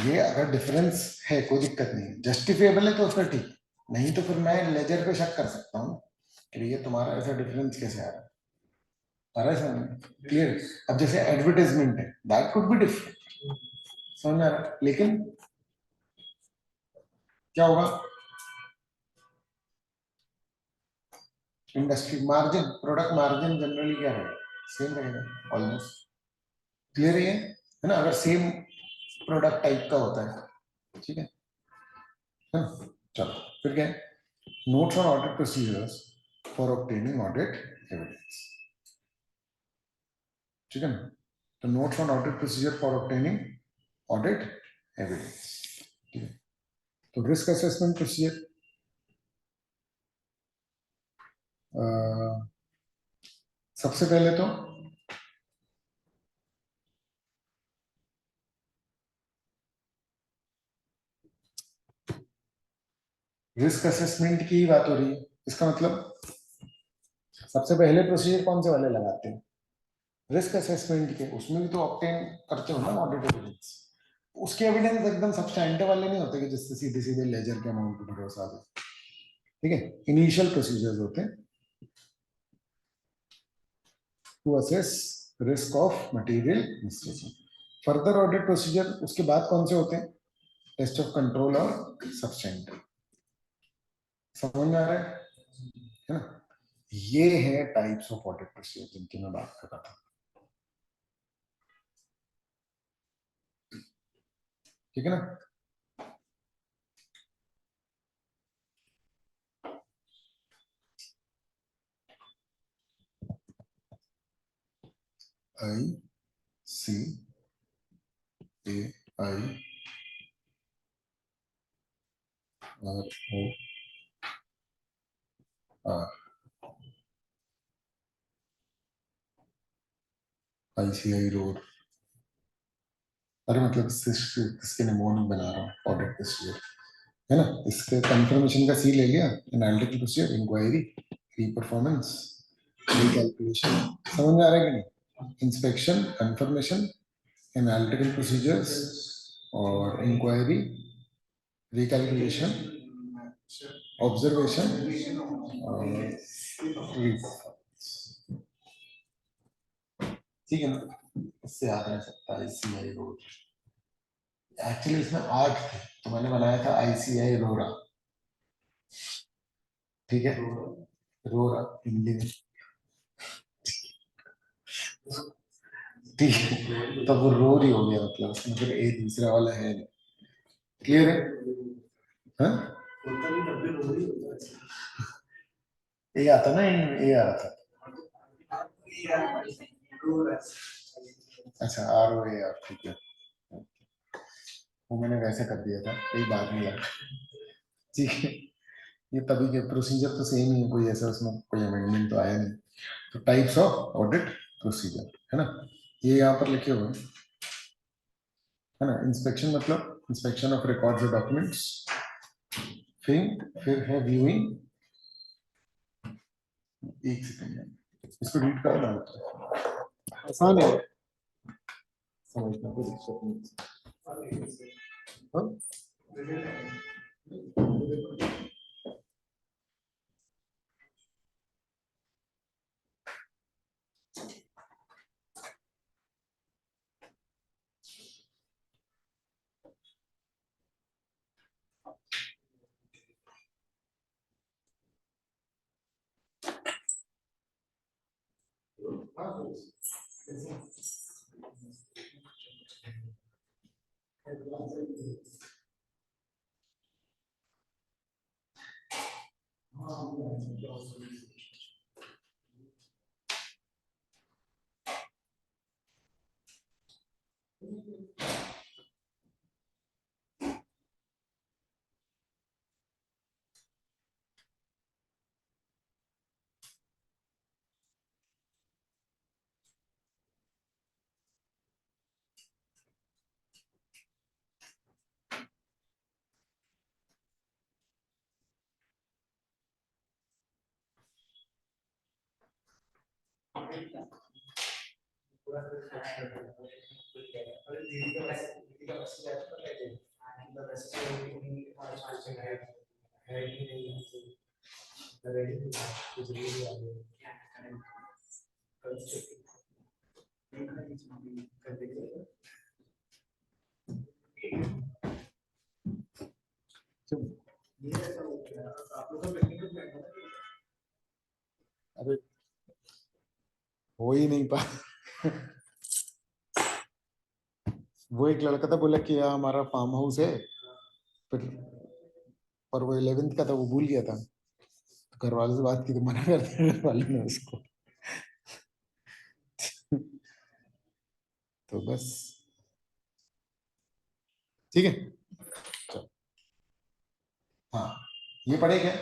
ये अगर डिफरेंस है कोई दिक्कत नहीं, जस्टिफिएबल है तो उसका ठीक, नहीं तो फिर मैं लेजर पे शक कर सकता हूँ कि ये तुम्हारा ऐसा डिफरेंस कैसे आ रहा है समझ? क्लियर? अब जैसे एडवर्टाइजमेंट है, दैट कुड बी डिफरेंट, समझ में आ रहा है? लेकिन क्या होगा? Industry margin, product margin generally क्या रहेगा? सेम रहेगा ऑलमोस्ट। क्लियर है ना? अगर सेम प्रोडक्ट टाइप का होता है, ठीक है ना? चलो फिर क्या है? Notes on audit procedures for obtaining audit evidence, ठीक है ना? तो notes on audit procedure for obtaining audit evidence, ठीक है? तो रिस्क असेसमेंट प्रोसीजर, सबसे पहले तो रिस्क असेसमेंट की बात हो रही है, इसका मतलब सबसे पहले प्रोसीजर कौन से वाले लगाते हैं? रिस्क असेसमेंट के, उसमें भी तो ऑब्टेन करते हो ना ऑडिट एविडेंस। उसके एविडेंस एकदम सब्सटैंटिव वाले नहीं होते कि जिससे सीधे सीधे लेजर के अमाउंट पे भरोसा आ जाए। ठीक है, इनिशियल प्रोसीजर्स होते हैं to assess risk of material mistaking. Further audit procedure उसके बाद कौन से होते हैं? टेस्ट ऑफ कंट्रोल और सब्सटेंटिव। समझ में आ रहा है ना? ये है टाइप्स ऑफ ऑडिट प्रोसीजर जिनकी मैं बात कर रहा था। ठीक है ना? I C A I R O R, ICI road. अरे मतलब किसके निमोन बना रहा हूँ ऑडिट प्रोसीजर, है ना? इसके कंफर्मेशन का सी ले लिया, एनालिटिकल प्रोसीजर, इंक्वायरी, री परफॉर्मेंस, कैलकुलेशन। समझ में आ रहा है कि नहीं? इंस्पेक्शन, कंफर्मेशन, एनालिटिकल प्रोसीजर्स और इंक्वायरी, रिकैलकुलेशन, ऑब्जर्वेशन और ठीक है ना? इससे याद रह सकता है आईसीआई रोड। एक्चुअली इसमें 8 थे तो मैंने बनाया था आईसीआई रोरा। ठीक है, रोरा हिंदी में। ठीक है, तो वो रोर ही हो गया, मतलब उसमें फिर ए दूसरा वाला है नहीं। क्लियर है? हाँ, ए आता ना, ए आ रहा था। अच्छा, आर ओ ए आर, ठीक है। वो मैंने वैसे कर दिया था, कोई बात नहीं लगा। ठीक है, ये तभी के प्रोसीजर तो सेम ही है, कोई ऐसा उसमें कोई अमेंडमेंट तो आया नहीं। तो टाइप्स ऑफ ऑडिट प्रोसीजर है ना, ये यहाँ पर लिखे हुए हैं, है ना? इंस्पेक्शन मतलब इंस्पेक्शन ऑफ रिकॉर्ड्स और डॉक्यूमेंट्स। फिर है व्यूइंग। एक सेकंड, इसको रीड करना आसान है, समझना कोई दिक्कत नहीं। हाँ? अरे हो ही नहीं पा। वो एक लड़का था, बोला कि यहाँ हमारा फार्म हाउस है, फिर और वो 11th का था, वो भूल गया था। तो घर वालों से बात की तो मना कर दिया घर वालों ने उसको। तो बस, ठीक है, चलो। हाँ, ये पढ़े क्या?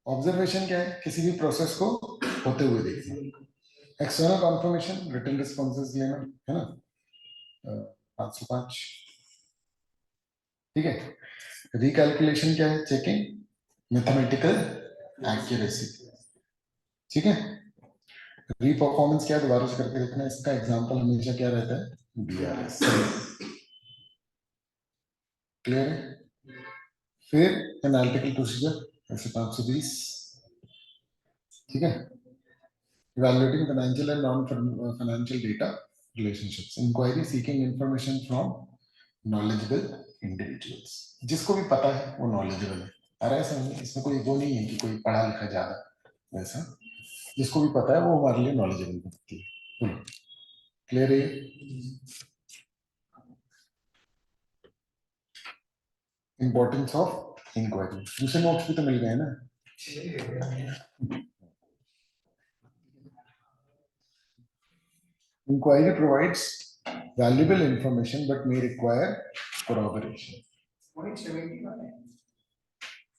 ऑब्जर्वेशन क्या है? किसी भी प्रोसेस को होते हुए देखना। एक्सटर्नल कॉन्फर्मेशन, रिटन रिस्पॉन्सेज लेना, है ना? 505। ठीक है। रिकैलकुलेशन क्या है? चेकिंग। Mathematical accuracy. ठीक है, रीपरफॉर्मेंस क्या है दोबारा से करके देखना, इसका एग्जांपल हमेशा क्या रहता है, बीआरएस। क्लियर है? फिर एनालिटिकल प्रोसीजर ऐसे 520। ठीक है, evaluating financial and non financial data relationships, inquiry seeking information from knowledgeable individuals. जिसको भी पता है वो नॉलेजेबल है। अरे ऐसा नहीं, इसमें कोई वो नहीं है कि कोई पढ़ा लिखा ज्यादा, वैसा जिसको भी पता है वो हमारे लिए नॉलेजेबल बनती है। क्लियर है? इंपॉर्टेंस ऑफ इंक्वायरी, दूसरे नोट्स भी तो मिल गए ना। Inquiry provides valuable information but may require corroboration.
Point 71 है,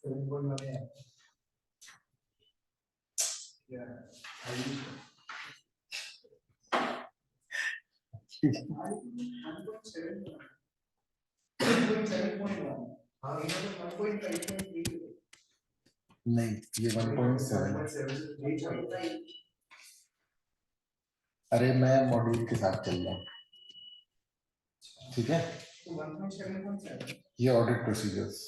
7.1 है। Yeah, I use it. 1.7. 1.7.1. हाँ, ये तो 1.5.3 है।
नहीं, ये 1.7 है।
1.7
अरे मैं मॉड्यूल के साथ चल रहा हूँ। ठीक है,
तो 1.7.
ये audit procedures,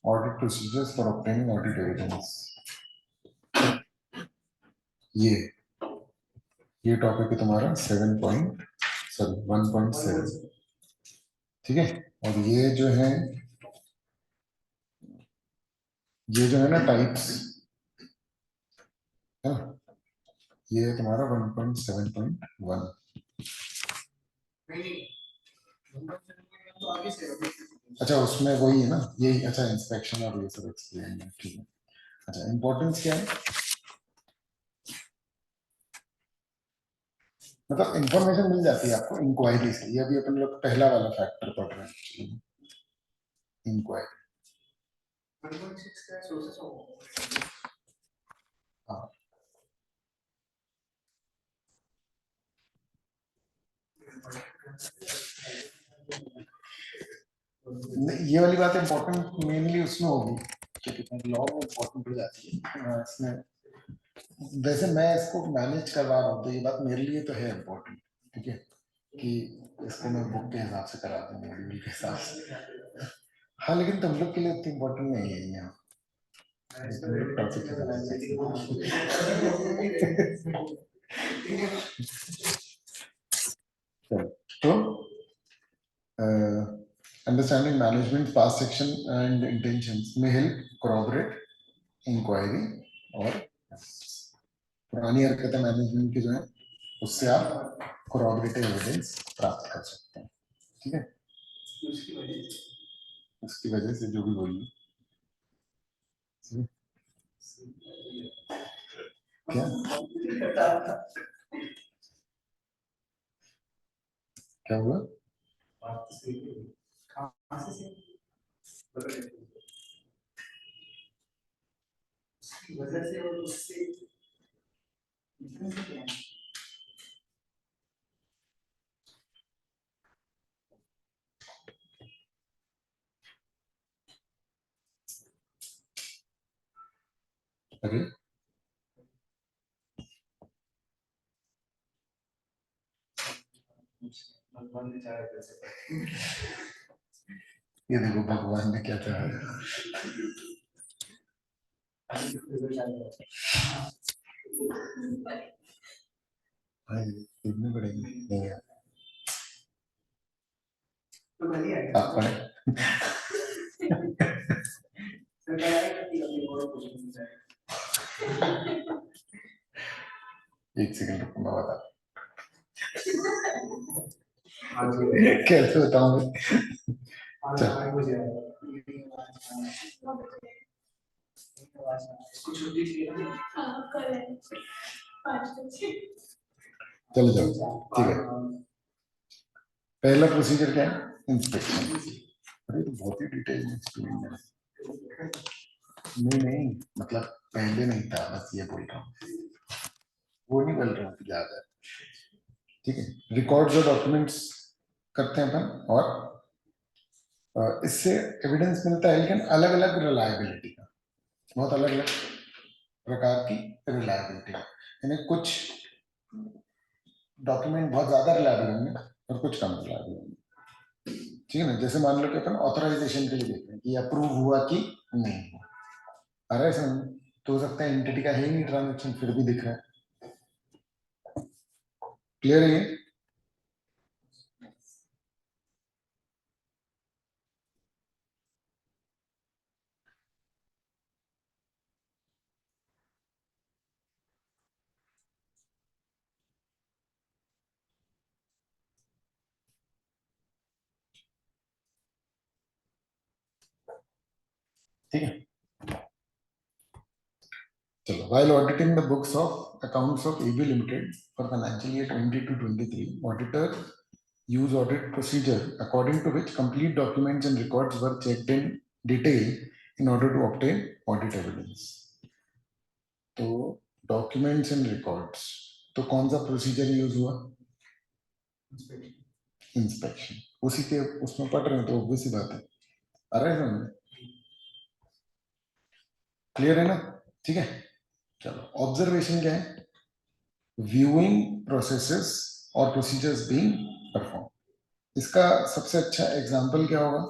audit procedures for obtaining audit evidence, ये टॉपिक है तुम्हारा 1.7। ठीक है, और ये जो है ना टाइप्स, है ना, ये है तुम्हारा 1.7.1। अच्छा, उसमें वही है ना, यही। अच्छा, इंस्पेक्शन और ये सब एक्सप्लेन है। ठीक है, अच्छा, इंपॉर्टेंस क्या है, मतलब इंफॉर्मेशन मिल जाती है आपको इंक्वायरी से। ये अभी अपन लोग पहला वाला फैक्टर पढ़ रहे हैं, इंक्वायरी।
1.6 का सोर्सेस होगा।
हाँ, ये वाली बात इंपॉर्टेंट मेनली उसमें होगी क्योंकि लॉ में इंपॉर्टेंट हो जाती है। इसमें वैसे मैं इसको मैनेज करवा रहा हूँ तो ये बात मेरे लिए तो है इम्पोर्टेंट। ठीक है, कि इसको मैं बुक के हिसाब से करा दूँ, मॉड्यूल के हिसाब से। हाँ, लेकिन तुम लोग के लिए इतनी इम्पोर्टेंट नहीं है यहाँ, तुम लोग टॉपिक के हिसाब से चलो, तो understanding management past action and intentions में हेल्प corroborate इंक्वायरी, और पुरानी हरकतें मैनेजमेंट की जो है उससे आप corroborative एविडेंस प्राप्त कर सकते हैं। ठीक है, उसकी वजह से जो भी बोलिए। क्या क्या हुआ?
वजह से और उससे क्या है?
अरे
भगवान ने चाहा कैसे
ये देखो भगवान ने क्या चाहा। देखने पड़ेगी। नहीं यार,
तो बढ़िया है।
आप पढ़े। एक सेकंड रुको, मैं बता कैसे बताऊं। चलो चलो, ठीक है। पहला प्रोसीजर क्या है, इंस्पेक्शन। अरे तो बहुत ही डिटेल में एक्सप्लेन है। नहीं मतलब पहले नहीं था, बस ये बोल रहा हूँ, वो नहीं बोल रहा हूँ कि ज्यादा है। ठीक है, रिकॉर्ड्स और डॉक्यूमेंट्स करते हैं अपन, और इससे एविडेंस मिलता है, लेकिन अलग अलग रिलायबिलिटी का, बहुत अलग अलग प्रकार की रिलायबिलिटी का। यानी कुछ डॉक्यूमेंट बहुत ज्यादा रिलायबल होंगे और कुछ कम रिलायबल होंगे, ठीक है ना। जैसे मान लो कि अपन ऑथराइजेशन के लिए देख रहे हैं कि अप्रूव हुआ कि नहीं हुआ, अरे सर तो हो सकता है एंटिटी का है ही नहीं ट्रांजेक्शन, फिर भी दिख रहा है। क्लियर है ये? ठीक है, चलो। While auditing the books of accounts of AB Limited for financial year 22-23, auditor use audit procedure according to which complete documents and records were checked in detail in order to obtain audit evidence. तो documents and records, तो कौन सा procedure use हुआ? Inspection. उसी के उसमें पढ़ रहे हैं तो obvious सी बात है, आ रहा है समझ में? क्लियर है ना? ठीक है, चलो। ऑब्जर्वेशन क्या है? व्यूइंग प्रोसेसेस और प्रोसीजर्स बीइंग परफॉर्म। इसका सबसे अच्छा एग्जांपल क्या होगा?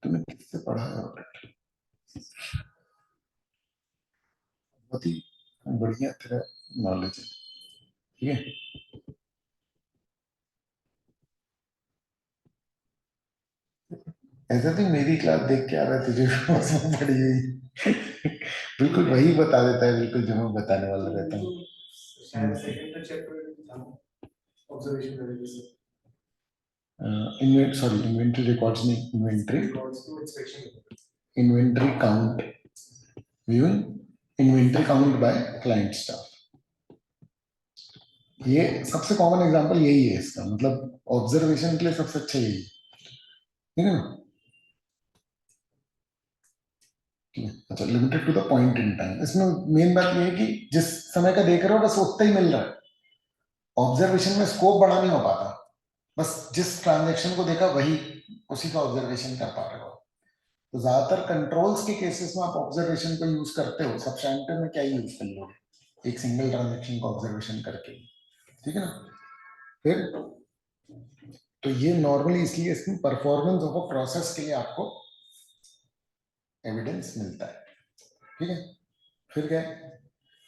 तुमने किससे पढ़ा है ऑडिट? बहुत ही बढ़िया तेरा नॉलेज है, ठीक है। ऐसा तो मेरी क्लास देख के आ रहा है तुझे उसमें पढ़ी हुई बिल्कुल वही बता देता है, बिल्कुल जो मैं बताने वाला रहता हूँ।
शायद सेकंड चैप्टर था ऑब्जर्वेशन करेंगे सर।
सॉरी, इन्वेंट्री रिकॉर्ड्स नहीं, inventory inventory count, viewing inventory count by client staff. ये सबसे कॉमन एग्जांपल यही है इसका, मतलब ऑब्जर्वेशन के लिए सबसे अच्छा यही है, ठीक है ना। ठीक है, अच्छा। Limited to the point in time, इसमें मेन बात ये है कि जिस समय का देख रहे हो बस उतना ही मिल रहा है। ऑब्जर्वेशन में स्कोप बड़ा नहीं हो पाता, बस जिस ट्रांजेक्शन को देखा वही उसी का ऑब्जर्वेशन कर पा रहे हो। तो ज्यादातर कंट्रोल्स के केसेस में आप ऑब्जर्वेशन को यूज करते हो, सब्सटैंटिव में क्या यूज कर लोगे, एक सिंगल ट्रांजेक्शन को ऑब्जर्वेशन करके, ठीक है ना। फिर तो ये नॉर्मली इसलिए इसमें परफॉर्मेंस ऑफ अ प्रोसेस के लिए आपको एविडेंस मिलता है, ठीक है। फिर क्या है?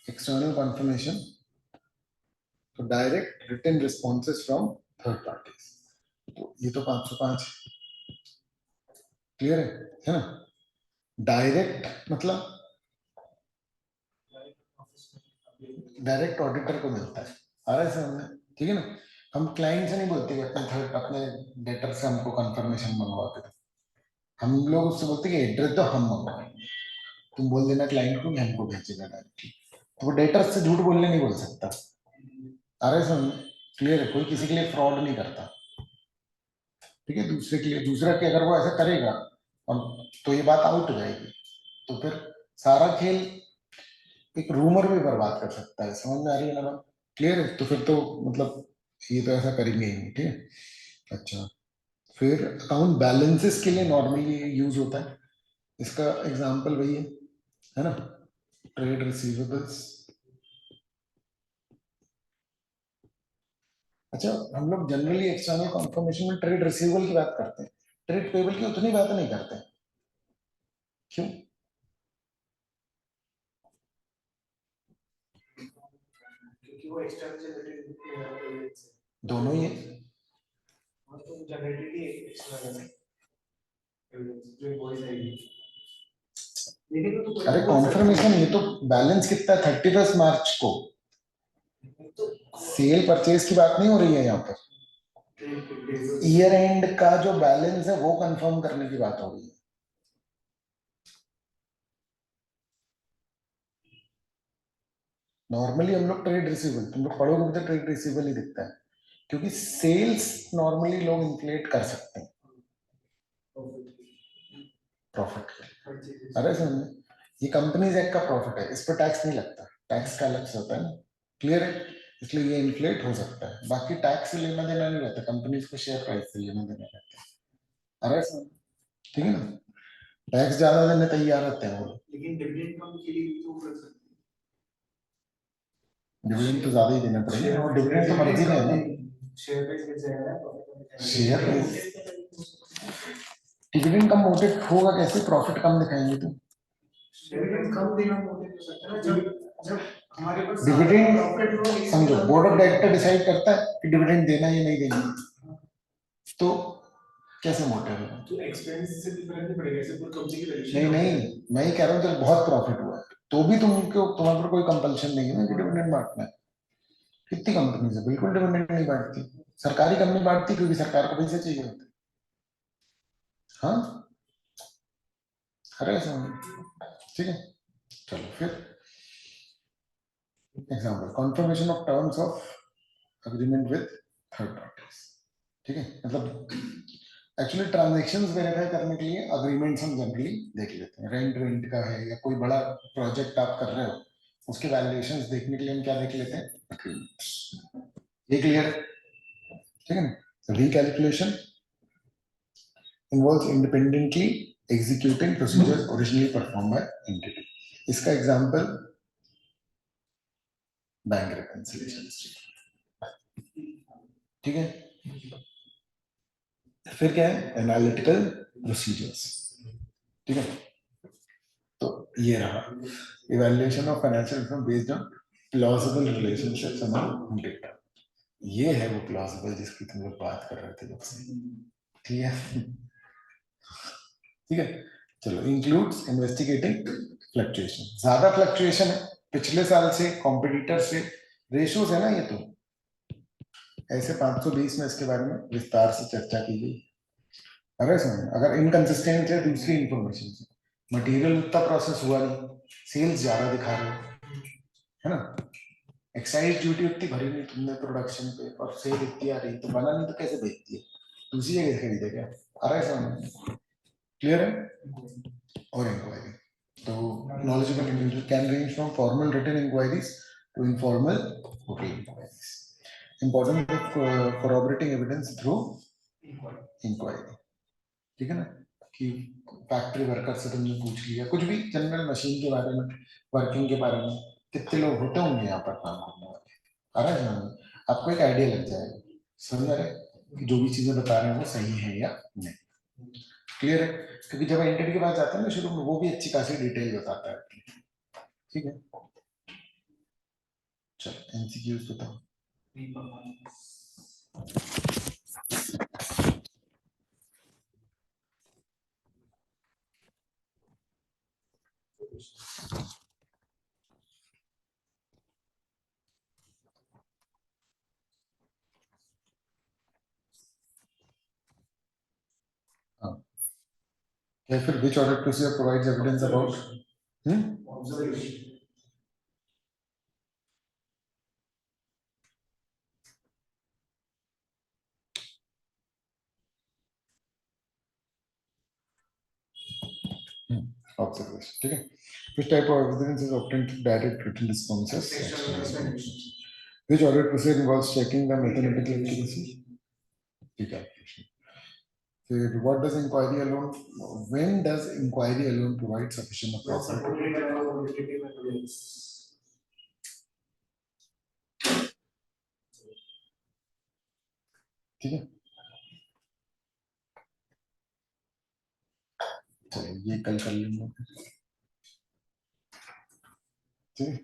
एक्सटर्नल कंफर्मेशन, तो direct written responses from third parties. तो ये तो 505 क्लियर है ना। डायरेक्ट मतलब डायरेक्ट ऑडिटर को मिलता है, आ रहा है समझ में? ठीक है ना। हम क्लाइंट से नहीं बोलते कि अपने थर्ड अपने डेटर से हमको कंफर्मेशन मंगवा के दो, हम लोग उससे बोलते हैं कि एड्रेस दो हम मंगवाएंगे, तुम बोल देना क्लाइंट को कि हमको भेजेगा डायरेक्टली। तो वो डेटर से झूठ बोलने नहीं बोल सकता, आ रहा है समझ में? क्लियर है, कोई किसी के लिए फ्रॉड नहीं करता, ठीक है। दूसरे के लिए, दूसरा के अगर वो ऐसा करेगा और तो ये बात आउट हो जाएगी, तो फिर सारा खेल एक रूमर भी बर्बाद कर सकता है, समझ में आ रही है ना बात? क्लियर है, तो फिर तो मतलब ये तो ऐसा करेंगे ही नहीं, ठीक है। अच्छा, फिर अकाउंट बैलेंसेस के लिए नॉर्मली यूज होता है, इसका एग्जांपल वही है ना, ट्रेड रिसीवेबल्स। अच्छा, हम लोग जनरली एक्सटर्नल कंफर्मेशन में ट्रेड रिसीवेबल की बात करते हैं, ट्रेड पेबल की उतनी बात नहीं करते, क्यों?
क्योंकि वो एक्सटर्नल जनरेटेड
दोनों ही है।
और तो जनरेटेड ही एक्सटर्नल एविडेंस जो इनवॉइस आएगी, लेकिन तो
अरे कॉन्फर्मेशन, ये तो बैलेंस कितना है 31 मार्च को, सेल परचेज की बात नहीं हो रही है यहाँ पर, ईयर एंड का जो बैलेंस है वो कंफर्म करने की बात हो रही है। नॉर्मली हम लोग ट्रेड रिसीवेबल, तुम लोग पढ़ोगे तो ट्रेड रिसीवेबल ही दिखता है, क्योंकि सेल्स नॉर्मली लोग इन्फ्लेट कर सकते हैं प्रॉफिट। अरे समझ, ये कंपनीज एक्ट का प्रॉफिट है, इस पर टैक्स नहीं लगता, टैक्स का अलग से होता है ना, क्लियर है। इसलिए ये इन्फ्लेट हो सकता है। बाकी टैक्स से लेना देना नहीं रहता, कंपनीज को शेयर प्राइस से लेना देना रहता है। अरे सर, ठीक है ना, टैक्स ज्यादा देने तैयार रहते हैं वो लोग।
लेकिन डिविडेंड कम के लिए भी तो कर सकते
डिविडेंड तो ज्यादा ही देना पड़ेगा, और डिविडेंड तो मर्जी में है ना।
शेयर प्राइस गिर जाएगा,
शेयर डिविडेंड कम मोटिव होगा कैसे, प्रॉफिट कम दिखाएंगे तो।
डिविडेंड कम देना मोटिव हो सकता है ना, जब जब हमारे पास
डिविडेंड
प्रॉफिट हो,
समझो, बोर्ड ऑफ डायरेक्टर डिसाइड करता है कि डिविडेंड देना या नहीं देना, तो कैसे मोटिव है?
तो एक्सपेंस से भी फर्क नहीं पड़ेगा, ऐसे पूरी कंपनी की वैल्यूएशन
नहीं नहीं, मैं ही कह रहा हूँ जब बहुत प्रॉफिट हुआ है तो भी तुमको, तुम्हारे पर कोई कंपल्शन नहीं है ना कि डिविडेंड बांटना है। कितनी कंपनी है बिल्कुल डिविडेंड नहीं बांटती, सरकारी कंपनी बांटती क्योंकि सरकार को पैसे चाहिए होते। हाँ, अरे ऐसा नहीं। ठीक है, चलो फिर example, conformation of terms of agreement with third parties. ठीक है, मतलब एक्चुअली ट्रांजेक्शन्स वेरीफाई करने के लिए अग्रीमेंट्स हम जनरली देख लेते हैं। रेंट रेंट का है या कोई बड़ा प्रोजेक्ट आप कर रहे हो, उसके वैल्यूएशंस देखने के लिए हम क्या देख लेते हैं, अग्रीमेंट्स। ये क्लियर, ठीक है ना। Recalculation involves independently executing procedures originally perform by entity. इसका एग्जांपल बैंक रिकंसिलिएशन। ठीक है, फिर क्या है, एनालिटिकल प्रोसीजर्स। ठीक है, तो ये रहा evaluation of financial information based on plausible relationships among data. ये है वो प्लॉजिबल जिसकी तुम लोग बात कर रहे थे जब से। ठीक है, ठीक है, चलो। इंक्लूड्स इन्वेस्टिगेटिंग फ्लक्चुएशन, ज्यादा फ्लक्चुएशन है पिछले साल से, कॉम्पिटिटर से, रेशियोज है ना ये, तो ऐसे 520 में इसके बारे में विस्तार से चर्चा की गई। अगर समझ, अगर इनकंसिस्टेंट है दूसरी इंफॉर्मेशन से, मटेरियल उतना प्रोसेस हुआ नहीं, सेल्स ज्यादा दिखा रहे हो, है ना, एक्साइज ड्यूटी उतनी भरी नहीं तुमने प्रोडक्शन पे, और सेल इतनी आ रही तो बना नहीं तो कैसे बेचती है, दूसरी जगह से खरीदे क्या। अरे समझ, क्लियर है। और इंक्वायरी, तो knowledgeable individual can range from formal written inquiries to informal vocal inquiries. Important of corroborating evidence through inquiry. ठीक है ना, कि फैक्ट्री वर्कर से तुमने पूछ लिया कुछ भी जनरल मशीन के बारे में, वर्किंग के बारे में, कितने लोग होते होंगे यहाँ पर काम करने वाले। अरे समझ, आपको एक आइडिया लग जाएगा, समझ रहे कि जो भी चीजें बता रहे हैं वो सही है या नहीं। क्लियर है, क्योंकि जब एंटिटी के पास जाते हैं ना शुरू में, वो भी अच्छी खासी डिटेल बताता है। ठीक है, चलो एमसीक्यूज बताओ। हाँ, या फिर which audit procedure provides evidence about
observation.
observation। ठीक है, which type of evidence is obtained through direct written responses, which audit procedure involves checking the mathematical accuracy, recalculation। फिर what does inquiry alone, when does inquiry alone provide sufficient appropriate। ठीक है, चलो ये कल कर लेंगे। ठीक है,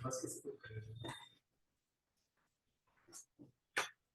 बस किसी को